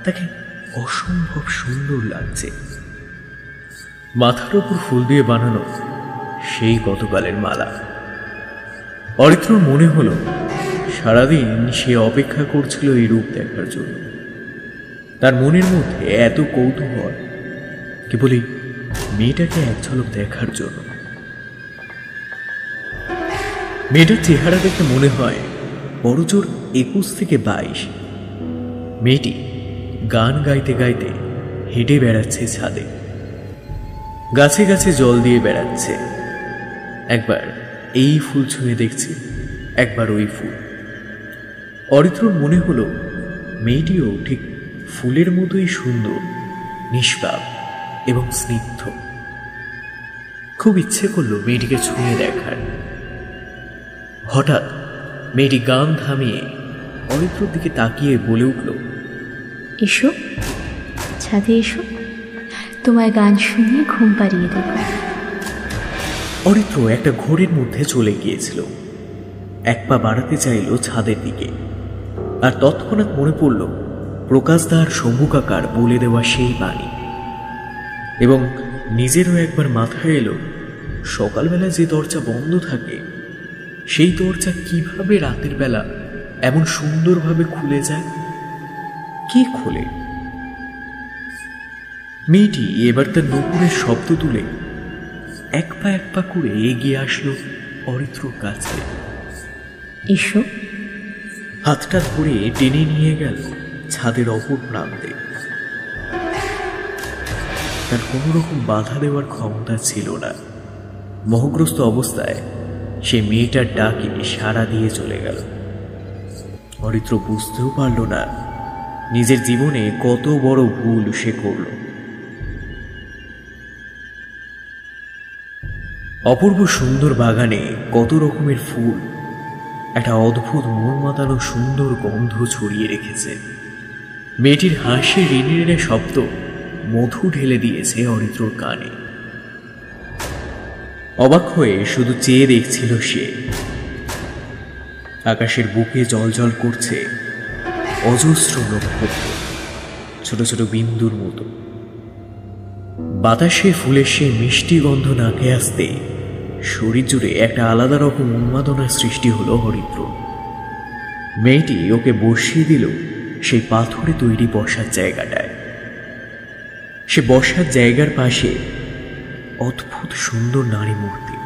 তাকে অসম্ভব সুন্দর লাগছে। মাথার ওপর ফুল দিয়ে বানানো সেই গতকালের মালা। অরিত্রর মনে হলো সারাদিন সে অপেক্ষা করছিল এই রূপ দেখার জন্য। তার মনের মধ্যে এত কৌতূহল কেবল এই মেয়েটাকে এক ঝলক দেখার জন্য। মেয়েটার চেহারা দেখে মনে হয় বড়জোর 21 থেকে 22। মেয়েটি গান গাইতে গাইতে হেঁটে বেড়াচ্ছে ছাদে, গাছে গাছে জল দিয়ে বেড়াচ্ছে। একবার এই ফুল ছুঁয়ে দেখছে, একবার ওই ফুল। অরিত্রর মনে হলো মেয়েটিও ঠিক ফুলের মতোই সুন্দর, নিষ্পাপ এবং স্নিগ্ধ। খুব ইচ্ছে করলো মেয়েটিকে ছুঁয়ে দেখার। হঠাৎ মেয়েটি গান থামিয়ে অরিত্রর দিকে তাকিয়ে বলে উঠল, এসো, ছাদে এসো, তোমায় গান শুনিয়ে ঘুম পাড়িয়ে দেব। অরিত্র একটা ঘোরের মধ্যে চলে গিয়েছিল। এক পা বাড়াতে চাইল ছাদের দিকে, আর তৎক্ষণাৎ মনে পড়ল প্রকাশদার শম্ভু কাকার বলে দেওয়া সেই বাণী। এবং নিজেরও একবার মাথায় এলো সকালবেলা যে দরজা বন্ধ থাকে সেই দরজা কিভাবে রাতের বেলা এমন সুন্দরভাবে খুলে যায়। কে খোলে? মেয়েটি এবার তার নুপুরের শব্দ তুলে এক পা করে এগিয়ে আসলো অরিত্রর কাছে। এসো। হাতটা ধরে টেনে নিয়ে গেল ছাদের অপর প্রান্তে। তার কোন রকম বাধা দেওয়ার ক্ষমতা ছিল না। মোহগ্রস্ত অবস্থায় সে মেয়েটার ডাকে সাড়া দিয়ে চলে গেল। অরিত্র বুঝতেও পারল না নিজের জীবনে কত বড় ভুল সে করল। অপূর্ব সুন্দর বাগানে কত রকমের ফুল একটা অদ্ভুত মন মাতানো সুন্দর গন্ধ ছড়িয়ে রেখেছে। মেয়েটির হাসি রিনে রিনে শব্দ মধু ঢেলে দিয়েছে অরিত্রর কানে। অবাক হয়ে শুধু চেয়ে দেখছিল সে। আকাশের বুকে জলজল করছে অজস্র নক্ষত্র, ছোট ছোট বিন্দুর মতো। বাতাসে ফুলের সে মিষ্টি গন্ধ নাকে আসতে শরীর জুড়ে একটা আলাদা রকম উন্মাদনার সৃষ্টি হলো অরিত্র। মেয়েটি ওকে বসিয়ে দিল সেই পাথরে তৈরি বসার জায়গাটায়। সে বসার জায়গার পাশে অদ্ভুত সুন্দর নারী মূর্তি।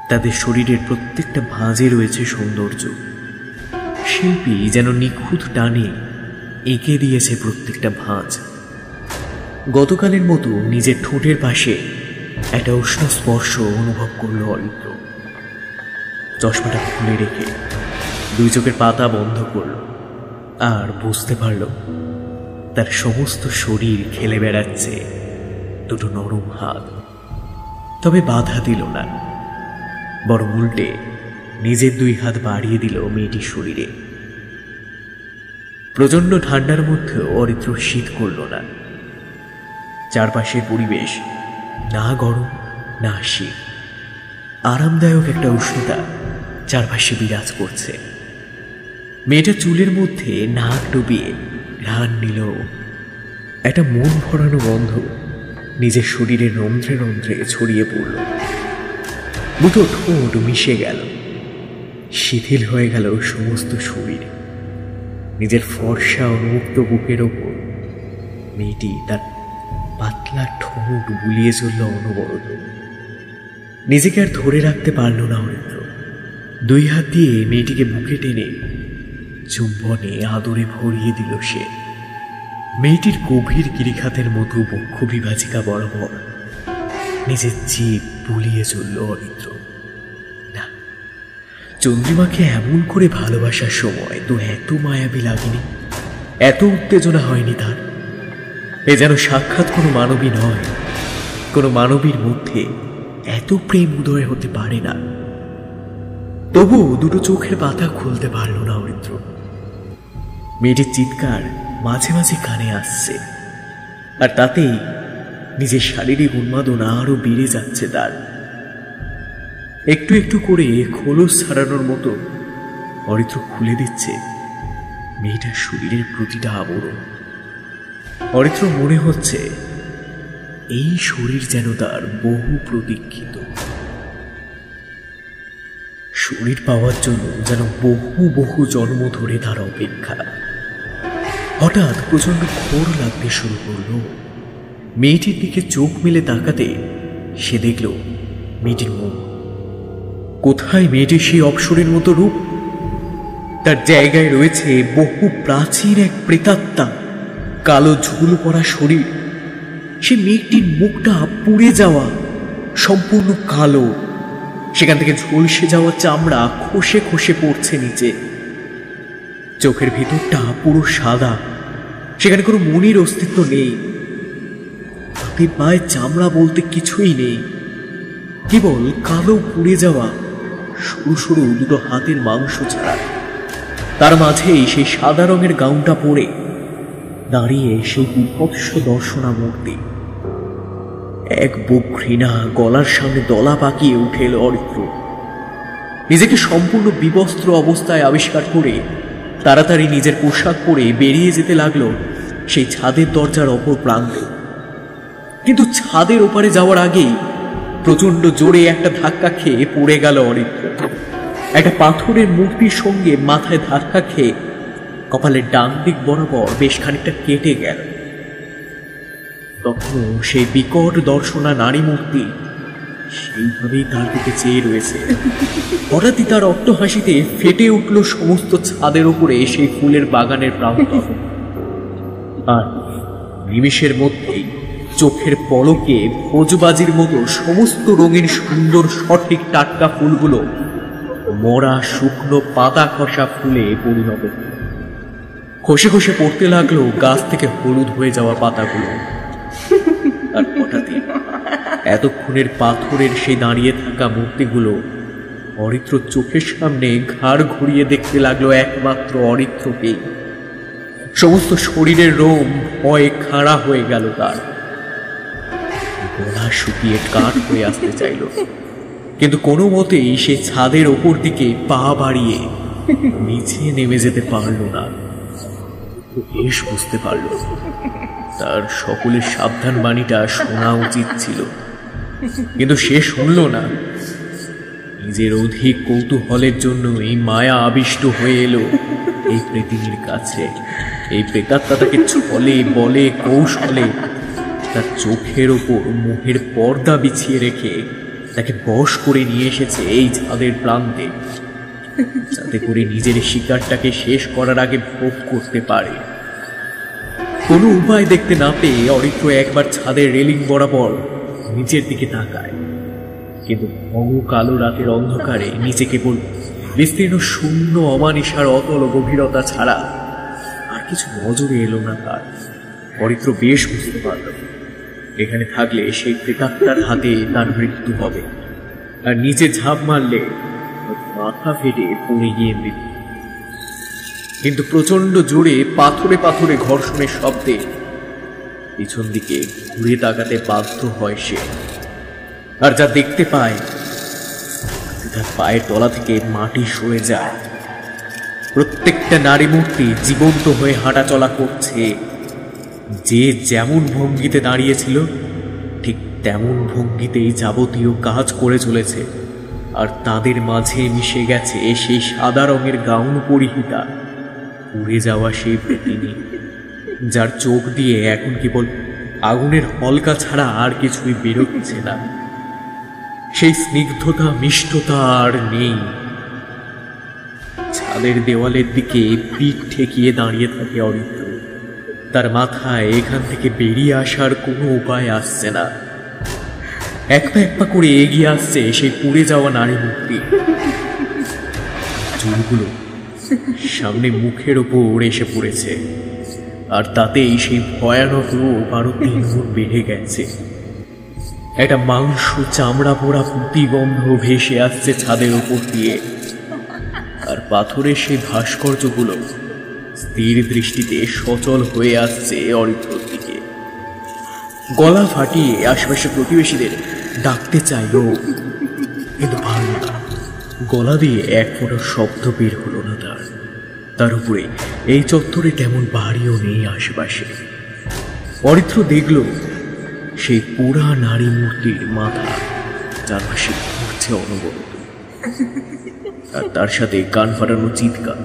তাদের শরীরের প্রত্যেকটা ভাঁজে রয়েছে সৌন্দর্য। শিল্পী যেন নিখুঁত টানে এঁকে দিয়েছে প্রত্যেকটা ভাঁজ। গতকালের মতো নিজের ঠোঁটের পাশে একটা উষ্ণ স্পর্শ অনুভব করল অরিত্র। চশমাটা খুলে রেখে দুই চোখের পাতা বন্ধ করল আর বুঝতে পারল তার সমস্ত শরীর খেলে বেড়াচ্ছে দুটো নরম হাত। তবে বাধা দিল না, বরং উল্টে নিজের দুই হাত বাড়িয়ে দিল মেয়েটির শরীরে। প্রচন্ড ঠান্ডার মধ্যেও অরিত্র শীত করল না। চারপাশের পরিবেশ না গরম না শীত, আরামদায়ক একটা উষ্ণতা চারপাশে বিরাজ করছে। মেয়েটা চুলের মধ্যে নাক ডুবিয়ে ঘ্রাণ নিল। একটা মন ভরানো গন্ধ নিজের শরীরে রন্ধ্রে রন্ধ্রে ছড়িয়ে পড়ল। দুটো ঠোঁট মিশে গেল, শিথিল হয়ে গেল সমস্ত শরীর। নিজের ফর্সা উন্মুক্ত বুকের ওপর মেয়েটি তার পাতলা ঠোঁট বুলিয়ে চলল অনবরত। নিজেকে আর ধরে রাখতে পারল না অরিত্র। দুই হাত দিয়ে মেয়েটিকে বুকে টেনে চুম্বনে আদরে ভরিয়ে দিল সে। মেয়েটির গভীর গিরিখাতের মতো বক্ষ বিভাজিকা বরাবর নিজের জিভ বুলিয়ে চলল অরিত্র। না, চন্দ্রিমাকে এমন করে ভালোবাসার সময় তো এত মায়াবী লাগেনি, এত উত্তেজনা হয়নি তার। এ যেন সাক্ষাৎ কোনো মানবী নয়, কোনো মানবীর মধ্যে এত প্রেম উদয় হতে পারে না। তবু দুটো চোখের পাতা খুলতে পারল না অরিত্র। মেয়েটির চিৎকার মাঝে মাঝে কানে আসছে, আর তাতেই নিজের শারীরিক উন্মাদনা আরো বেড়ে যাচ্ছে তার। একটু একটু করে খোলস ছাড়ানোর মতো অরিত্র খুলে দিচ্ছে মেয়েটার শরীরের প্রতিটা আবরণ। অরিত্র মনে হচ্ছে এই শরীর যেন তার বহু প্রতীক্ষিত। শরীর পাওয়ার জন্য যেন বহু বহু জন্ম ধরে তার অপেক্ষা। হঠাৎ প্রচন্ড ঘোর লাগতে শুরু করল। মেয়েটির দিকে চোখ মেলে তাকাতে সে দেখল মেয়েটির মুখ। কোথায় মেয়েটির সেই অপসরের মতো রূপ? তার জায়গায় রয়েছে বহু প্রাচীন এক প্রেতাত্মা, কালো ঝুল পড়া শরীর। সে মেয়েটির মুখটা পুড়ে যাওয়া, সম্পূর্ণ কালো। সেখান থেকে ঝলসে যাওয়া চামড়া খসে খসে পড়ছে নিচে। চোখের ভেতরটা পুরো সাদা, সেখানে কোনো মনির অস্তিত্ব নেই। হাতের পায়ে চামড়া বলতে কিছুই নেই, কেবল কালো পুড়ে যাওয়া সরু সরু দুটো হাতের মাংস ছাড়া। তার মাঝেই সেই সাদা রঙের গাউনটা পরে দাঁড়িয়ে সেই বিভৎস দর্শনা মূর্তি। এক বুক ঘৃণা গলার সামনে দলা পাকিয়ে উঠে এলো অরিত্র। নিজেকে সম্পূর্ণ বিবস্ত্র অবস্থায় আবিষ্কার করে তাড়াতাড়ি নিজের পোশাক পরে বেরিয়ে যেতে লাগলো সেই ছাদের দরজার অপর প্রান্তে। কিন্তু ছাদের ওপারে যাওয়ার আগেই প্রচন্ড জোরে একটা ধাক্কা খেয়ে পড়ে গেল অরিত্র। একটা পাথরের মূর্তির সঙ্গে মাথায় ধাক্কা খেয়ে কপালের ডান দিক বরাবর বেশ খানিকটা কেটে গেল। তখন সেই বিকট দর্শনা নারী মূর্তি সেইভাবেই তার দিকে চেয়ে রয়েছে। হঠাৎই তার অট্টহাসিতে ফেটে উঠল সমস্ত ছাদের উপরে সেই ফুলের বাগানের প্রান্তর। আর নিমেষের মধ্যেই চোখের পলকে ভোজবাজির মতো সমস্ত রঙিন সুন্দর সঠিক টাটকা ফুলগুলো মরা শুকনো পাতা খসা ফুলে পরিণত হল। খসে খসে পড়তে লাগলো গাছ থেকে হলুদ হয়ে যাওয়া পাতাগুলো। আর হঠাৎই এতক্ষণের পাথরের সেই দাঁড়িয়ে থাকা মূর্তিগুলো অরিত্র চোখের সামনে ঘাড় ঘুরিয়ে দেখতে লাগলো একমাত্র অরিত্রকেই। সমস্ত শরীরের রোম ভয়ে খাড়া হয়ে গেল তার। গলা শুকিয়ে কাঠ হয়ে আসতে চাইল, কিন্তু কোনো মতেই সে ছাদের ওপর দিকে পা বাড়িয়ে নিচে নেমে যেতে পারল না। বেশ বুঝতে পারল তার সকলের সাবধান বাণীটা শোনা উচিত ছিল, কিন্তু সে শুনল না। নিজের অধিক কৌতূহলের জন্য এই মায়া আবিষ্ট হয়ে এলো এই প্রেতিনীর কাছে। এই প্রেতাত্মা তাকে ছলে বলে কৌশলে তার চোখের ওপর মোহের পর্দা বিছিয়ে রেখে তাকে বশ করে নিয়ে এসেছে এই ছাদের প্রান্তে, যাতে করে নিজের শিকারটাকে শেষ করার আগে ভোগ করতে পারে। কোনো উপায় দেখতে না পেয়ে অরিত্র একবার ছাদের রেলিং বরাবর নিচের দিকে তাকায়, কিন্তু ঘন কালো রাতের অন্ধকারে নিচে কেবল বিস্তীর্ণ শূন্য অমানিসার অতল গভীরতা ছাড়া আর কিছু নজরে এলো না তার। অরিত্র বেশ বুঝতে পারল এখানে থাকলে সেই প্রেতাত্মার হাতে তার মৃত্যু হবে, আর নিচে ঝাঁপ মারলে মাথা ফেটে পড়ে গিয়ে মৃত্যু। কিন্তু প্রচন্ড জোরে পাথরে পাথরে ঘর্ষণের শব্দে পিছন দিকে ঘুরে তাকাতে বাধ্য হয় সে। আর যা দেখতে পায় তার পায়ের তলা থেকে মাটি সরে যায়। প্রত্যেকটা নারী মূর্তি জীবন্ত হয়ে হাঁটা চলা করছে। যে যেমন ভঙ্গিতে দাঁড়িয়েছিল ঠিক তেমন ভঙ্গিতেই যাবতীয় কাজ করে চলেছে। আর তাদের মাঝে মিশে গেছে সেই সাদা রঙের গাউন পরিহিতা উড়ে যাওয়া সেই প্রেতিনী, যার চোখ দিয়ে এখন কেবল আগুনের হলকা ছাড়া আর কিছুই বেরোচ্ছে না। সেই স্নিগ্ধতা মিষ্টতা আর নেই, ছাদের দেওয়ালের দিকে পিঠ ঠেকিয়ে দাঁড়িয়ে থাকে অরিত্র। তার মাথায় এখান থেকে বেরিয়ে আসার কোনো উপায় আসছে না। এক পা করে এগিয়ে আসছে সেই পুড়ে যাওয়া নারী মূর্তি। চুলগুলো সামনে মুখের ওপর এসে পড়েছে, আর তাতেই সেই ভয়ানক রূপ আরো 3 গুণ বেড়ে গেছে। একটা মাংস চামড়া পোড়া প্রতিগন্ধ ভেসে আসছে ছাদের ওপর দিয়ে, আর পাথরের সেই ভাস্কর্যগুলো স্থির দৃষ্টিতে সচল হয়ে আসছে অরিত্রর দিকে। গলা ফাটিয়ে আশেপাশে প্রতিবেশীদের ডাকতে চাইল, কিন্তু পারল না। গলা দিয়ে এক ফোঁটা শব্দ বের হলো না তার। তার উপরে এই চত্বরে তেমন বাড়িও নেই আশেপাশে। অরিত্র দেখল সেই পোড়া নারী মূর্তির মাথা চারপাশে ঘুরছে অনবরত, আর তার সাথে কান ফাটানো চিৎকার,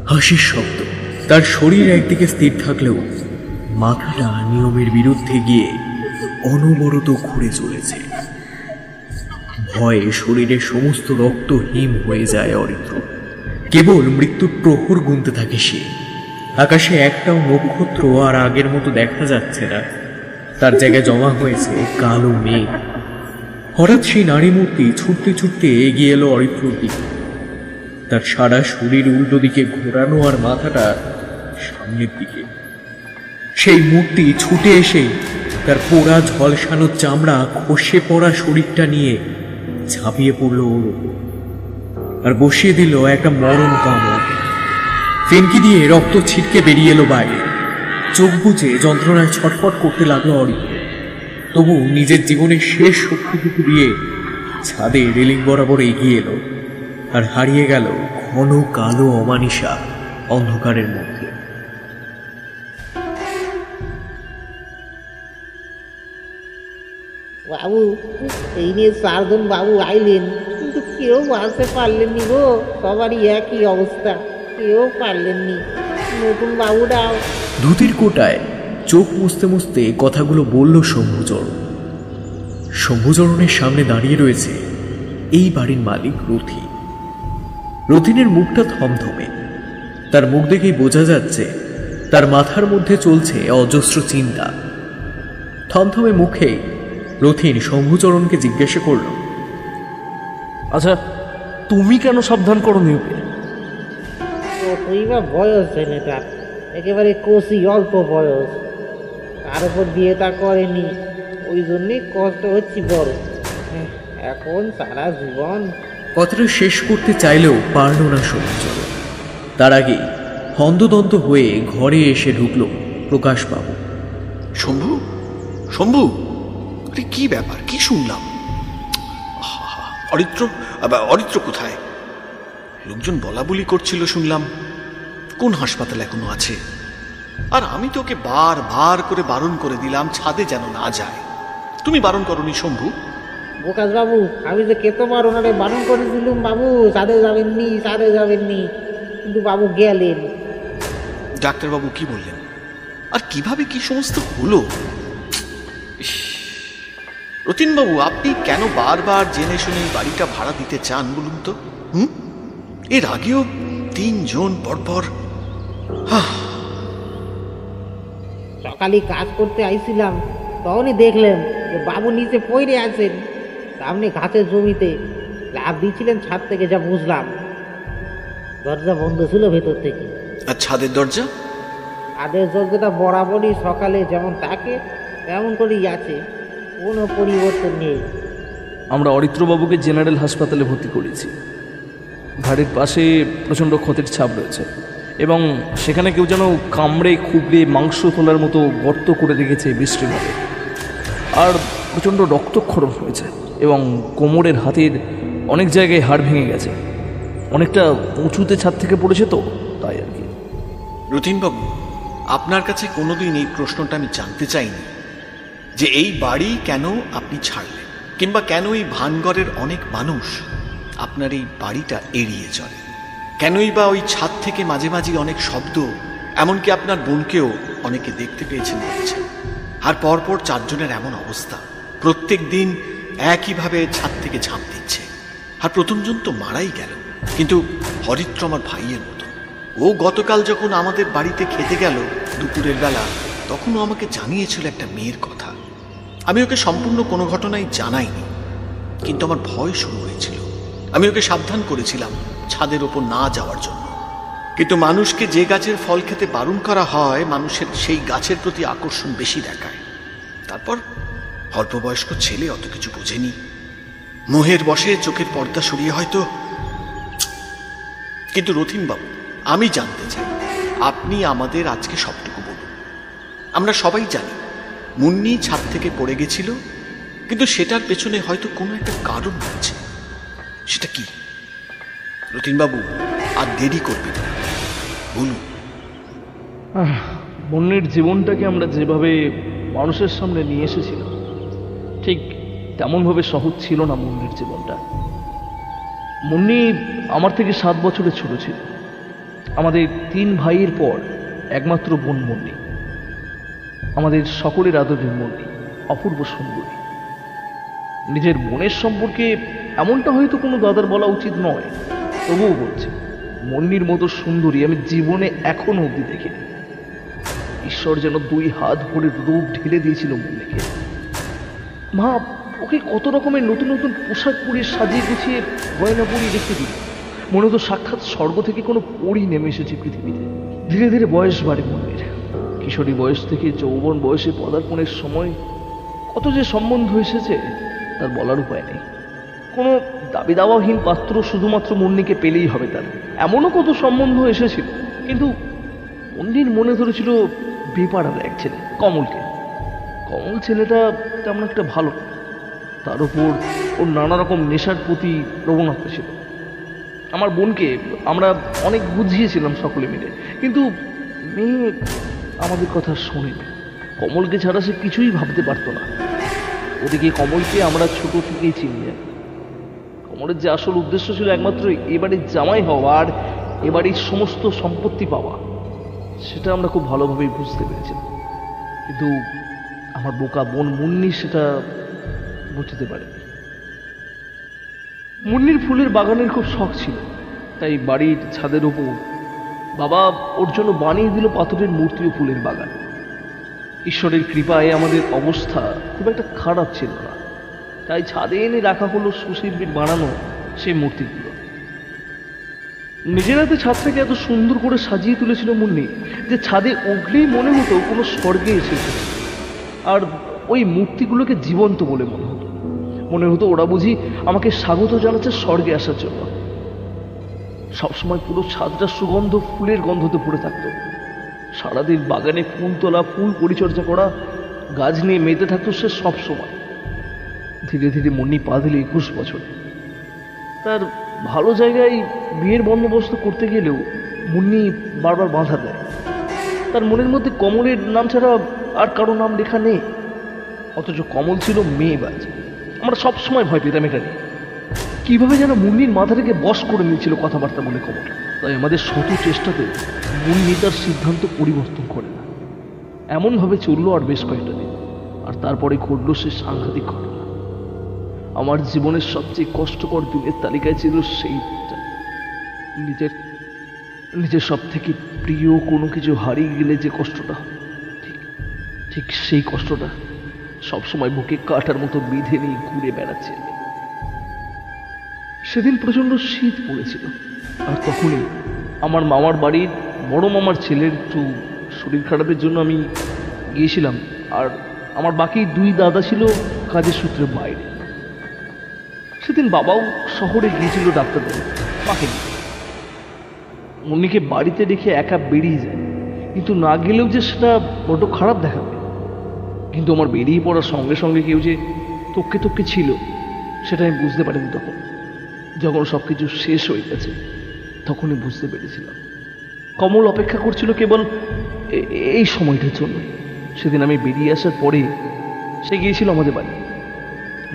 হাসির শব্দ। তার শরীর একদিকে স্থির থাকলেও মাথাটা নিয়মের বিরুদ্ধে গিয়ে অনবরত ঘুরে চলেছে। ভয়ে শরীরের সমস্ত রক্ত হিম হয়ে যায় অরিত্র। কেবল মৃত্যুর প্রহর গুনতে থাকে সে। আকাশে একটাও নক্ষত্র আর আগের মতো দেখা যাচ্ছে না। তার জায়গায় জমা হয়েছে কালো মেঘ। হঠাৎ সেই নারী মূর্তি ছুটতে ছুটতে এগিয়ে এলো অরিত্রর দিকে। তার সারা শরীর উল্টো দিকে ঘোরানো, আর মাথাটা সামনের দিকে। সেই মূর্তি ছুটে এসেই তার পোড়া ঝলসানো চামড়া খসে পড়া শরীরটা নিয়ে ঝাঁপিয়ে পড়ল ওর উপর, আর বসিয়ে দিল একটা মরণ কামড়। ফেনকি দিয়ে রক্ত ছিটকে বেরিয়ে এলো বাইরে। চোখ বুজে যন্ত্রণায় ছটফট করতে লাগলো অরিত্র। তবু নিজের জীবনের শেষ শক্তিটুকু দিয়ে ছাদে রেলিং বরাবর এগিয়ে এলো, আর হারিয়ে গেল ঘন কালো অমানিসা অন্ধকারের মধ্যে। বাবু, এই নিয়ে 4 জন বাবু আইলেন, কিন্তু কেউ আসতে পারলেননি গো। সবারই একই অবস্থা, কেউ পারলেননি। নতুন বাবুরাও। ধুতির কোটায় চোখ মুছতে মুছতে কথাগুলো বলল শম্ভুচরণ। শম্ভুচরণের সামনে দাঁড়িয়ে রয়েছে এই বাড়ির মালিক রথিন। রথিনের মুখটা থমথমে। তার মুখ দেখেই বোঝা যাচ্ছে তার মাথার মধ্যে চলছে অজস্র চিন্তা। থমথমে মুখে রথিন শম্ভুচরণকে জিজ্ঞাসা করল, আচ্ছা, তুমি কেন সাবধান করোনি ওকে? কতই বা বয়স ছেলেটার, একেবারে কষি, অল্প বয়স। তার উপর বিয়েটা করেনি, ওই জন্যই কষ্ট হচ্ছে বড়। এখন সারা জীবন। কথাটা শেষ করতে চাইলেও পারল না শম্ভুচরণ। তার আগেই হন্তদন্ত হয়ে ঘরে এসে ঢুকল প্রকাশবাবু। শম্ভু, শম্ভু, আরে কি ব্যাপার, কি শুনলাম? অরিত্র, অরিত্র কোথায়? লোকজন বলা বলি করছিল শুনলাম। কোন হাসপাতালে এখনো আছে? আর আমি তো ওকে বার করে বারণ করে দিলাম ছাদে যেন না যায়। তুমি বারণ করনি শম্ভু? প্রকাশ বাবু, আমি যে কতবার ওনারে বারণ করেছিলাম, বাবু ছাদে যাবেননি, ছাদে যাবেননি, কিন্তু বাবু গেলেন। ডাক্তারবাবু কি বললেন? আর কিভাবে কি সমস্ত হলো? রতিনবাবু, আপনি কেন বারবার জেনে শুনে বাড়িটা ভাড়া দিতে চান বলুন তো? এর আগেও 3 জন পরপর। সকালে কাজ করতে আইছিলাম, তখনই দেখলাম যে বাবু নিচে পড়ে আছেন সামনে ঘাসের জমিতে। লাভ দিয়েছিলেন ছাদ থেকে, যা বুঝলাম। দরজা বন্ধ ছিল ভেতর থেকে। আর ছাদের দরজা? ছাদের দরজাটা বরাবরই সকালে যেমন থাকে তেমন করেই আছে, কোনো পরিবর্তন নেই। আমরা অরিত্রবাবুকে জেনারেল হাসপাতালে ভর্তি করেছি। ঘাড়ের পাশে প্রচণ্ড ক্ষতের ছাপ রয়েছে, এবং সেখানে কেউ যেন কামড়ে খুবড়ে মাংস তোলার মতো গর্ত করে রেখেছে বিশ্রীভাবে। আর প্রচণ্ড রক্তক্ষরণ হয়েছে, এবং কোমরের হাতের অনেক জায়গায় হাড় ভেঙে গেছে। অনেকটা উঁচুতে ছাদ থেকে পড়েছে তো, তাই আর কি। রতিনবাবু, আপনার কাছে কোনোদিন এই প্রশ্নটা আমি জানতে চাইনি যে এই বাড়ি কেন আপনি ছাড়লেন, কিংবা কেন এই ভানগড়ের অনেক মানুষ আপনার এই বাড়িটা এড়িয়ে চলে। কেনই বা ওই ছাদ থেকে মাঝে মাঝে অনেক শব্দ, এমনকি আপনার বোনকেও অনেকে দেখতে পেয়েছেন বলছেন। আর পরপর 4 জনের এমন অবস্থা, প্রত্যেক দিন একইভাবে ছাদ থেকে ঝাঁপ দিচ্ছে। আর প্রথমজন তো মারাই গেল, কিন্তু হরিত্র আমার ভাইয়ের মতো। ও গতকাল যখন আমাদের বাড়িতে খেতে গেল দুপুরের বেলা, তখন ও আমাকে জানিয়েছিল একটা মেয়ের কথা। আমি ওকে সম্পূর্ণ কোনো ঘটনাই জানাইনি, কিন্তু আমার ভয় শুরু হয়েছিল। আমি ওকে সাবধান করেছিলাম ছাদের ওপর না যাওয়ার জন্য। কিন্তু মানুষকে যে গাছের ফল খেতে বারণ করা হয়, মানুষের সেই গাছের প্রতি আকর্ষণ বেশি দেখায়। তারপর অল্পবয়স্ক ছেলে অত কিছু বোঝেনি, মোহের বশে চোখের পর্দা সরিয়ে হয়তো। কিন্তু রথীনবাবু, আমি জানতে চাই, আপনি আমাদের আজকে সবটুকু বলুন। আমরা সবাই জানি মুন্নি ছাদ থেকে পড়ে গেছিল, কিন্তু সেটার পেছনে হয়তো কোনো একটা কারণ আছে। সেটা কি? রথীনবাবু, আর দেরি করবেন না, বলুন। মুন্নির জীবনটাকে আমরা যেভাবে মানুষের সামনে নিয়ে এসেছিলাম, ঠিক তেমনভাবে সহজ ছিল না মুন্নির জীবনটা। মুন্নি আমার থেকে 7 বছরের ছোট ছিল। আমাদের 3 ভাইয়ের পর একমাত্র বোন মুন্নি, আমাদের সকলের আদরের মুন্নি, অপূর্ব সুন্দরী। নিজের বোনের সম্পর্কে এমনটা হয়তো কোনো দাদার বলা উচিত নয়, তবুও বলছি, মুন্নির মতো সুন্দরী আমি জীবনে এখনো অবধি দেখিনি। ঈশ্বর যেন 2 হাত ভরে রূপ ঢেলে দিয়েছিল মুন্নিকে। মা ওকে কত রকমের নতুন নতুন পোশাক পরিয়ে সাজিয়ে গুছিয়ে গয়না পরিয়ে রেখে দিল, মনে হতো সাক্ষাৎ স্বর্গ থেকে কোনো পরী নেমে এসেছে পৃথিবীতে। ধীরে ধীরে বয়স বাড়ে মুন্নির। কিশোরী বয়স থেকে যৌবন বয়সে পদার্পণের সময় কত যে সম্বন্ধ এসেছে তার বলার উপায় নেই। কোনো দাবি দাওয়াহীন পাত্র শুধুমাত্র মুন্নিকে পেলেই হবে তার, এমনও কত সম্বন্ধ এসেছিল। কিন্তু মুন্নির মনে ধরেছিল বেপাড়ার এক ছেলে, কমলকে। কমল ছেলেটা তেমন একটা ভালো, তার উপর ওর নানা রকম নেশার প্রতি প্রবণতা ছিল। আমার বোনকে আমরা অনেক বুঝিয়েছিলাম সকলে মিলে, কিন্তু মেয়ে আমাদের কথা শোনেনি। কমলকে ছাড়া সে কিছুই ভাবতে পারতো না। ওদিকে কমলকে আমরা ছোট থেকেই চিনি। কমলের যে আসল উদ্দেশ্য ছিল একমাত্র এবাড়ির জামাই হওয়া আর এবাড়ির সমস্ত সম্পত্তি পাওয়া, সেটা আমরা খুব ভালোভাবেই বুঝতে পেরেছিলাম। কিন্তু আমার বোকা বোন মুন্নি সেটা বুঝতে পারেনি। মুন্নির ফুলের বাগানের খুব শখ ছিল, তাই বাড়ির ছাদের উপর বাবা ওর জন্য বানিয়ে দিল পাথরের মূর্তি ও ফুলের বাগান। ঈশ্বরের কৃপায় আমাদের অবস্থা খুব একটা খারাপ ছিল না, তাই ছাদে এনে রাখা হলো সুশিল্পীর বানানো সেই মূর্তিগুলো। নিজের হাতে ছাদটাকে এত সুন্দর করে সাজিয়ে তুলেছিল মুন্নি যে ছাদে উঠলেই মনে হতো কোনো স্বর্গে এসেছে। আর ওই মূর্তিগুলোকে জীবন্ত বলে মনে হতো ওরা বুঝি আমাকে স্বাগত জানাচ্ছে স্বর্গে আসার জন্য। সবসময় পুরো ছাদটা সুগন্ধ ফুলের গন্ধতে ভরে থাকতো। সারাদিন বাগানে ফুল তোলা, ফুল পরিচর্যা করা, গাছ নিয়ে মেতে থাকতো সে সব সময়। ধীরে ধীরে মুন্নি পা দিল 21 বছরে। তার ভালো জায়গায় বিয়ের বন্দোবস্ত করতে গেলেও মুন্নি বারবার বাধা দেয়। তার মনের মধ্যে কমলের নাম ছাড়া আর কারো নাম লেখা নেই, অথচ কমল ছিল মেয়েবাজ। আমরা সব সময় ভয় পেতাম এটা নিয়ে, কিভাবে যেন মুন্নির মাথাটাকে বশ করে নিয়েছিল কথাবার্তা বলে কমল। তাই আমাদের শত চেষ্টাতে মুন্নি তার সিদ্ধান্ত পরিবর্তন করে না। এমনভাবে চললো আর বেশ কয়েকটা দিন, আর তারপরে ঘটল সে সাংঘাতিক ঘটনা। আমার জীবনের সবচেয়ে কষ্টকর দিনের তালিকায় ছিল সেইটা। নিজের সব থেকে প্রিয় কোনো কিছু হারিয়ে গেলে যে কষ্টটা, ঠিক সেই কষ্টটা সবসময় বুকে কাটার মতো বিঁধে নিয়ে ঘুরে বেড়াচ্ছে। সেদিন প্রচণ্ড শীত পড়েছিল, আর তখনই আমার মামার বাড়ির বড় মামার ছেলের একটু শরীর খারাপের জন্য আমি গিয়েছিলাম, আর আমার বাকি 2 দাদা ছিল কাজের সূত্রে বাইরে। সেদিন বাবাও শহরে গিয়েছিল ডাক্তার মাকে নিয়ে। মুন্নিকে বাড়িতে রেখে একা বেরিয়ে যায়, কিন্তু না গেলেও যে সেটা বড্ড খারাপ দেখাবে। কিন্তু আমার বেরিয়ে পড়ার সঙ্গে সঙ্গে কেউ যে তোকে তোকে ছিল সেটা আমি বুঝতে পারিনি। যখন সব কিছু শেষ হয়ে গেছে তখনই বুঝতে পেরেছিলাম। কমল অপেক্ষা করছিল কেবল এই সময়টার জন্য। সেদিন আমি বেরিয়ে আসার পরে সে গিয়েছিল আমাদের বাড়ি।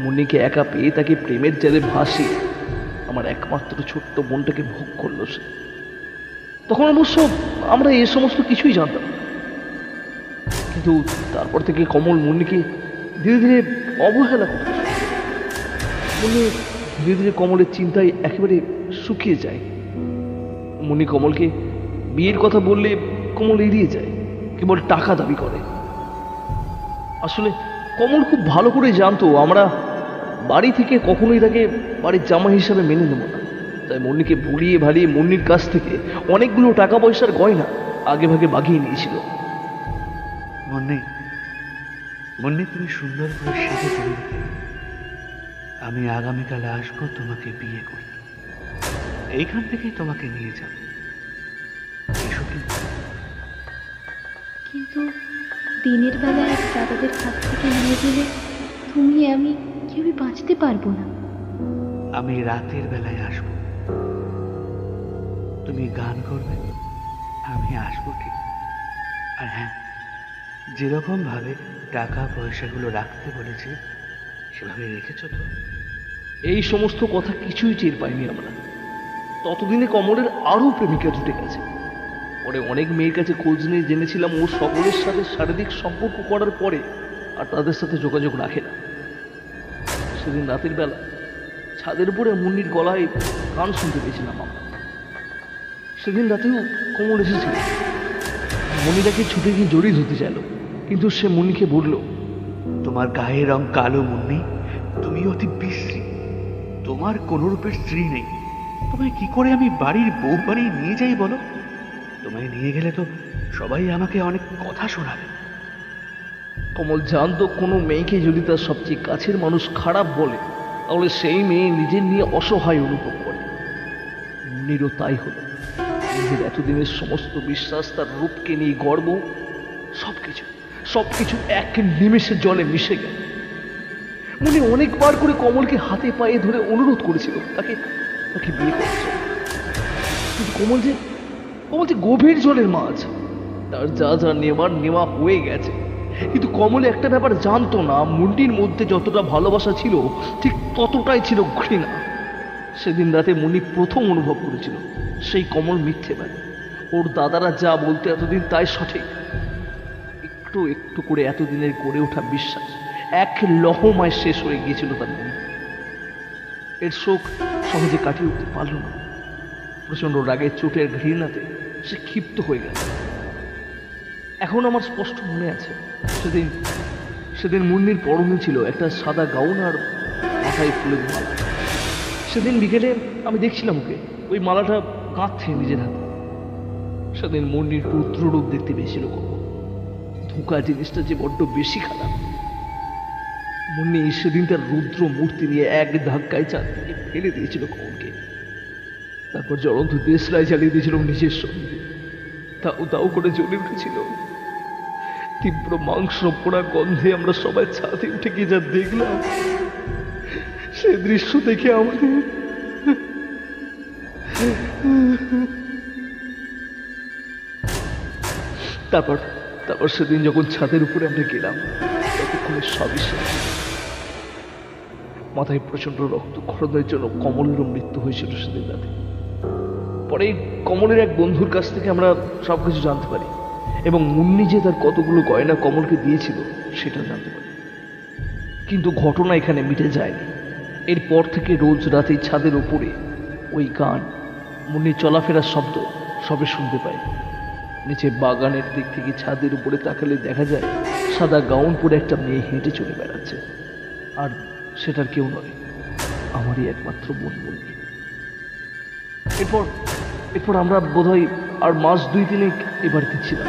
মুন্নিকে একা পেয়ে তাকে প্রেমের জালে ভাসিয়ে আমার একমাত্র ছোট্ট বোনটাকে ভোগ করলো সে। তখন অবশ্য আমরা এ সমস্ত কিছুই জানতাম, কিন্তু তারপর থেকে কমল মুন্নিকে ধীরে ধীরে অবহেলা করতে। মুন্নি ধীরে ধীরে কমলের চিন্তায় একেবারে শুকিয়ে যায়। মুন্নি কমলকে বিয়ের কথা বললে কমল এড়িয়ে যায়, কেবল টাকা দাবি করে। আসলে কমল খুব ভালো করে জানতো আমরা বাড়ি থেকে কখনোই তাকে বাড়ির জামাই হিসাবে মেনে নেব না। তাই মুন্নিকে ভুলিয়ে ভালিয়ে মুন্নির কাছ থেকে অনেকগুলো টাকা পয়সার গয়না আগে ভাগে বাগিয়ে নিয়েছিল। মুন্নি, মুন্নি, তুমি সুন্দর করে সেজে তৈরি রেখে আমি আগামীকাল আসবো তোমাকে বিয়ে করতে। এইখান থেকেই তোমাকে নিয়ে যাব। এসো কিন্তু। কিন্তু দিনের বেলায় দাদাদের কাছ থেকে নিয়ে গেলে তুমি আমি কেউই বাঁচতে পারবো না। আমি রাতের বেলায় আসব, তুমি গান করবে, আমি আসবো ঠিক। আর হ্যাঁ, যেরকম ভাবে টাকা পয়সাগুলো রাখতে বলেছে সেভাবে রেখেছ তো? এই সমস্ত কথা কিছুই টের পাইনি আমরা। ততদিনে কমলের আরও প্রেমিকা জুটে গেছে। পরে অনেক মেয়ের কাছে খোঁজ নিয়ে জেনেছিলাম ও সকলের সাথে শারীরিক সম্পর্ক করার পরে আর তাদের সাথে যোগাযোগ রাখে না। সেদিন রাতের বেলা ছাদের উপরে মুন্নির গলায় গান শুনতে পেয়েছিলাম আমরা। সেদিন রাতেও কমল এসেছিল। মুন্নিটাকে ছুটে গিয়ে জড়িয়ে ধরতে চাইল, কিন্তু সে মুন্নিকে বলল, তোমার গায়ের রং কালো মুন্নি, তুমি অতি বিশ্রী, তোমার কোন রূপের স্ত্রী নেই। তোমায় কি করে আমি বাড়ির বউ বানিয়ে নিয়ে যাই বলো? তোমায় নিয়ে গেলে তো সবাই আমাকে অনেক কথা শোনাবে। কমল জানতো কোনো মেয়েকে যদি তার সবচেয়ে কাছের মানুষ খারাপ বলে তাহলে সেই মেয়ে নিজের নিয়ে অসহায় অনুভব করে। মুন্নিরও তাই হলো। নিজের এতদিনের সমস্ত বিশ্বাস, তার রূপকে নিয়ে গর্ব, সবকিছু এক নিমেষে জলে মিশে গেল। মুন্নি অনেকবার করে কমলকে হাতে পায়ে ধরে অনুরোধ করেছিল তাকে বিয়ে করছে। কিন্তু কমল যে গভীর জলের মাছ, তার যা নেওয়া হয়ে গেছে। কিন্তু কমল একটা ব্যাপার জানতো না, মুন্নির মধ্যে যতটা ভালোবাসা ছিল ঠিক ততটাই ছিল ঘৃণা। সেদিন রাতে মুন্নি প্রথম অনুভব করেছিল সেই কমল মিথ্যে পারে। ওর দাদারা যা বলতে এতদিন তাই সঠিক। একটু একটু করে এতদিনের গড়ে ওঠা বিশ্বাস এক লহমায় শেষ হয়ে গিয়েছিল তার মনে। এর শোক সহজে কাটিয়ে উঠতে পারল না। প্রচন্ড রাগের চোটের ঘৃণাতে সে ক্ষিপ্ত হয়ে গেল। এখন আমার স্পষ্ট মনে আছে, সেদিন মুন্নির পরনে ছিল একটা সাদা গাউন আর মাথায় ফুলের মালা। সেদিন বিকেলে আমি দেখছিলাম ওকে ওই মালাটা গাঁথছে নিজের হাতে। সেদিন মুন্নির রুদ্ররূপ দেখতে পেয়েছিল কমল। ধোঁকা জিনিসটা যে বড্ড বেশি খারাপ। মুন্নি সেদিন তার রুদ্র মূর্তি নিয়ে এক ধাক্কায় চাঁদ থেকে ফেলে দিয়েছিল কমলকে। তারপর জ্বলন্ত দেশলাই জ্বালিয়ে দিয়েছিল নিজের সঙ্গে। তাও করে জ্বলে উঠেছিল। তীব্র মাংস পোড়া গন্ধে আমরা সবাই ছাদে উঠে গিয়ে যা দেখলাম, সে দৃশ্য দেখে আমাদের তারপর সেদিন যখন ছাদের উপরে আমরা গেলাম ততক্ষণে সবই শেষ। মাথায় প্রচন্ড রক্তক্ষরণের জন্য কমলেরও মৃত্যু হয়েছিল সেদিন রাতে। পরে কমলের এক বন্ধুর কাছ থেকে আমরা সবকিছু জানতে পারি এবং মুন্নি যে তার কতগুলো গয়না কমলকে দিয়েছিল সেটা জানতে পারি। কিন্তু ঘটনা এখানে মিটে যায়নি। এরপর থেকে রোজ রাতে ছাদের উপরে ওই গান, মুন্নির চলাফেরার শব্দ সবে শুনতে পাই। নিচে বাগানের দিক থেকে ছাদের উপরে তাকালে দেখা যায় সাদা গাউন পরে একটা মেয়ে হেঁটে চলে বেড়াচ্ছে। আর সেটার কেউ নয়, আমারই একমাত্র বোন মুন্নি। এরপর আমরা বোধহয় আর মাস 2-3 এ বাড়িতে ছিলাম।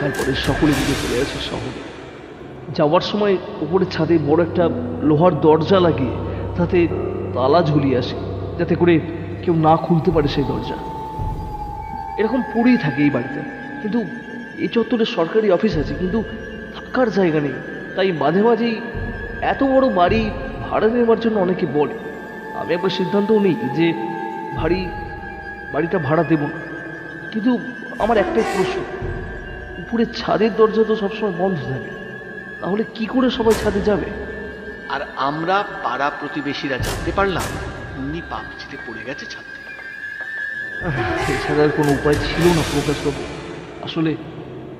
তারপরে সকলে মিলে চলে আসে শহরে। যাওয়ার সময় উপরে ছাদে বড় একটা লোহার দরজা লাগিয়ে তাতে তালা ঝুলিয়ে আসে, যাতে করে কেউ না খুলতে পারে সেই দরজা। এরকম পড়েই থাকে এই বাড়িতে। কিন্তু এই চত্বরে সরকারি অফিস আছে, কিন্তু থাকার জায়গা নেই। তাই মাঝে মাঝেই এত বড় বাড়ি ভাড়া নেওয়ার জন্য অনেকে বলে। আমি একবার সিদ্ধান্তও নিই যে বাড়িটা ভাড়া দেব না। কিন্তু আমার একটাই প্রশ্ন, উপরে ছাদের দরজা তো সবসময় বন্ধ থাকে, তাহলে কি করে সবাই ছাদে যাবে? আর আমরা পাড়া প্রতিবেশীরা জানতে পারলাম উনি পা পিছিয়ে পড়ে গেছে ছাদ থেকে। এছাড়া আর কোনো উপায় ছিল না প্রকাশবাবু। আসলে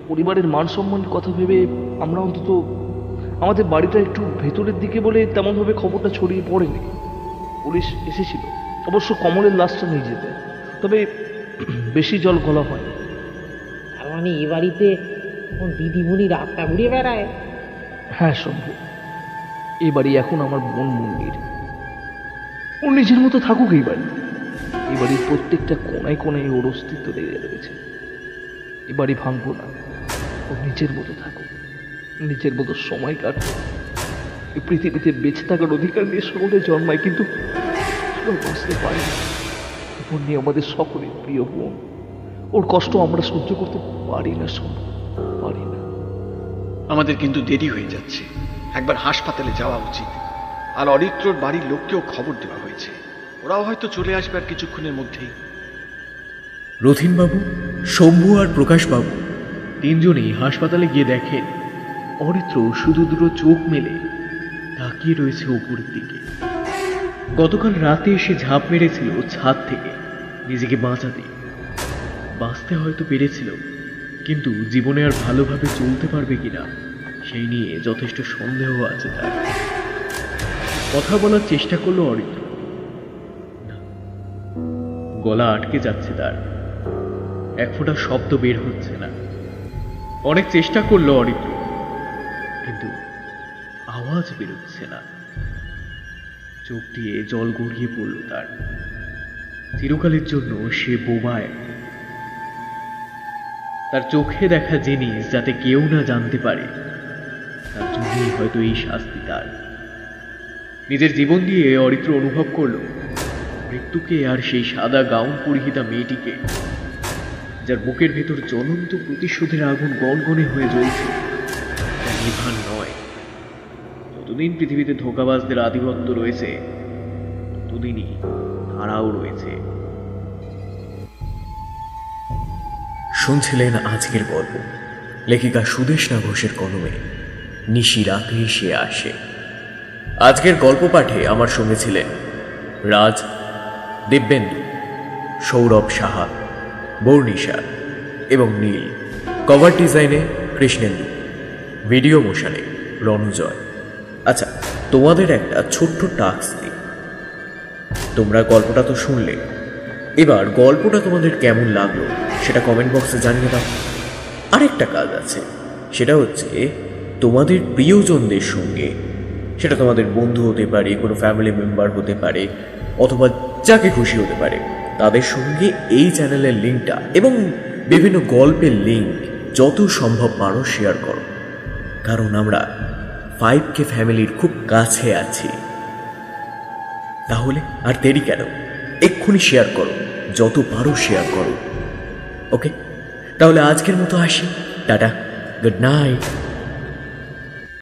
পরিবারের মান সম্মানের কথা ভেবে আমরা অন্তত আমাদের বাড়িটা একটু ভেতরের দিকে বলে তেমনভাবে খবরটা ছড়িয়ে পড়েনি। পুলিশ এসেছিল অবশ্য কমলের লাশটা নিয়ে যেতে, তবে বেশি জল গলা হয়। তার মানে এ বাড়িতে এখন দিদিমণি রাতটা ঘুরে বেড়ায়? হ্যাঁ শম্ভু, এই বাড়ি এখন আমার বোন মন্দির। ওর নিজের মতো থাকুক এই বাড়ি। এই বাড়ির প্রত্যেকটা কোনায় কোনায় ওর অস্তিত্ব লেগে রয়েছে। এ বাড়ি ভাঙবো না, ও নিজের মতো থাকুক, নিজের মতো সময় কাটুক। এই পৃথিবীতে বেঁচে থাকার অধিকার নিয়ে সকলে জন্মায়, কিন্তু বাঁচতে পারি না। বোন নিয়ে আমাদের সকলের প্রিয় বোন, ওর কষ্ট আমরা সহ্য করতে পারি না শম্ভু, পারি না। আমাদের কিন্তু দেরি হয়ে যাচ্ছে, একবার হাসপাতালে যাওয়া উচিত। আর অরিত্রর বাড়ির লোককেও খবর দেওয়া হয়েছে, ওরাও হয়তো চলে আসবে আর কিছুক্ষণের মধ্যেই। রথিনবাবু, শম্ভু আর প্রকাশবাবু তিনজনেই হাসপাতালে গিয়ে দেখেন অরিত্র শুধু দুটো চোখ মেলে তাকিয়ে রয়েছে উপরের দিকে। গতকাল রাতে এসে ঝাঁপ মেরেছিল ছাদ থেকে নিজেকে বাঁচাতে। বাঁচতে হয়তো পেরেছিল, কিন্তু জীবনে আর ভালোভাবে চলতে পারবে কিনা সেই নিয়ে যথেষ্ট সন্দেহ আছে তার। কথা বলার চেষ্টা করলো অরিত্র, গলা আটকে যাচ্ছে তার, এক ফোঁটা শব্দ বের হচ্ছে না। অনেক চেষ্টা করলো অরিত্র, কিন্তু আওয়াজ বেরোচ্ছে না। চোখ দিয়ে জল গড়িয়ে পড়ল তার। চিরকালের জন্য সে বোবায়। তার চোখে দেখা জিনিস যাতে কেউ না জানতে পারে, তার জন্যই হয়তো এই শাস্তি তার। নিজের জীবন দিয়ে অরিত্র অনুভব করল মৃত্যুকে আর সেই সাদা গাউন পরিহিতা মেয়েটিকে, যার বুকের ভেতর জ্বলন্ত প্রতিশোধের আগুন গনগনে হয়ে জ্বলছে। তা নিভান নয়। যতদিন পৃথিবীতে ধোঁকাবাজদের আধিপত্য রয়েছে, ততদিনই তারাও রয়েছে। শুনছিলেন আজকের গল্প, লেখিকা সুদেষ্ণা ঘোষের কলমে নিশি রাতে সে আসে। আজকের গল্প পাঠে আমার সঙ্গে ছিলেন রাজ, দিব্যেন্দু, সৌরভ সাহা, বর্ণিশা এবং নীল। কভার ডিজাইনে কৃষ্ণেন্দু, ভিডিও মোশনে রণজয়। আচ্ছা, তোমাদের একটা ছোট্ট টাস্ক দিই। তোমরা গল্পটা তো শুনলে, এবার গল্পটা তোমাদের কেমন লাগলো সেটা কমেন্ট বক্সে জানিয়ে দাও। আরেকটা কাজ আছে, সেটা হচ্ছে তোমাদের প্রিয়জনদের সঙ্গে, সেটা তোমাদের বন্ধু হতে পারে, কোনো ফ্যামিলি মেম্বার হতে পারে, অথবা যাকে খুশি হতে পারে, তাদের সঙ্গে এই চ্যানেলের লিঙ্কটা এবং বিভিন্ন গল্পের লিঙ্ক যত সম্ভব পারো শেয়ার করো। কারণ আমরা 5K ফ্যামিলির খুব কাছে আছি। তাহলে আর দেরি কেন, এক্ষুনি শেয়ার করো, যত পারো শেয়ার করো। ওকে, তাহলে আজকের মতো আসি। Tata, good night.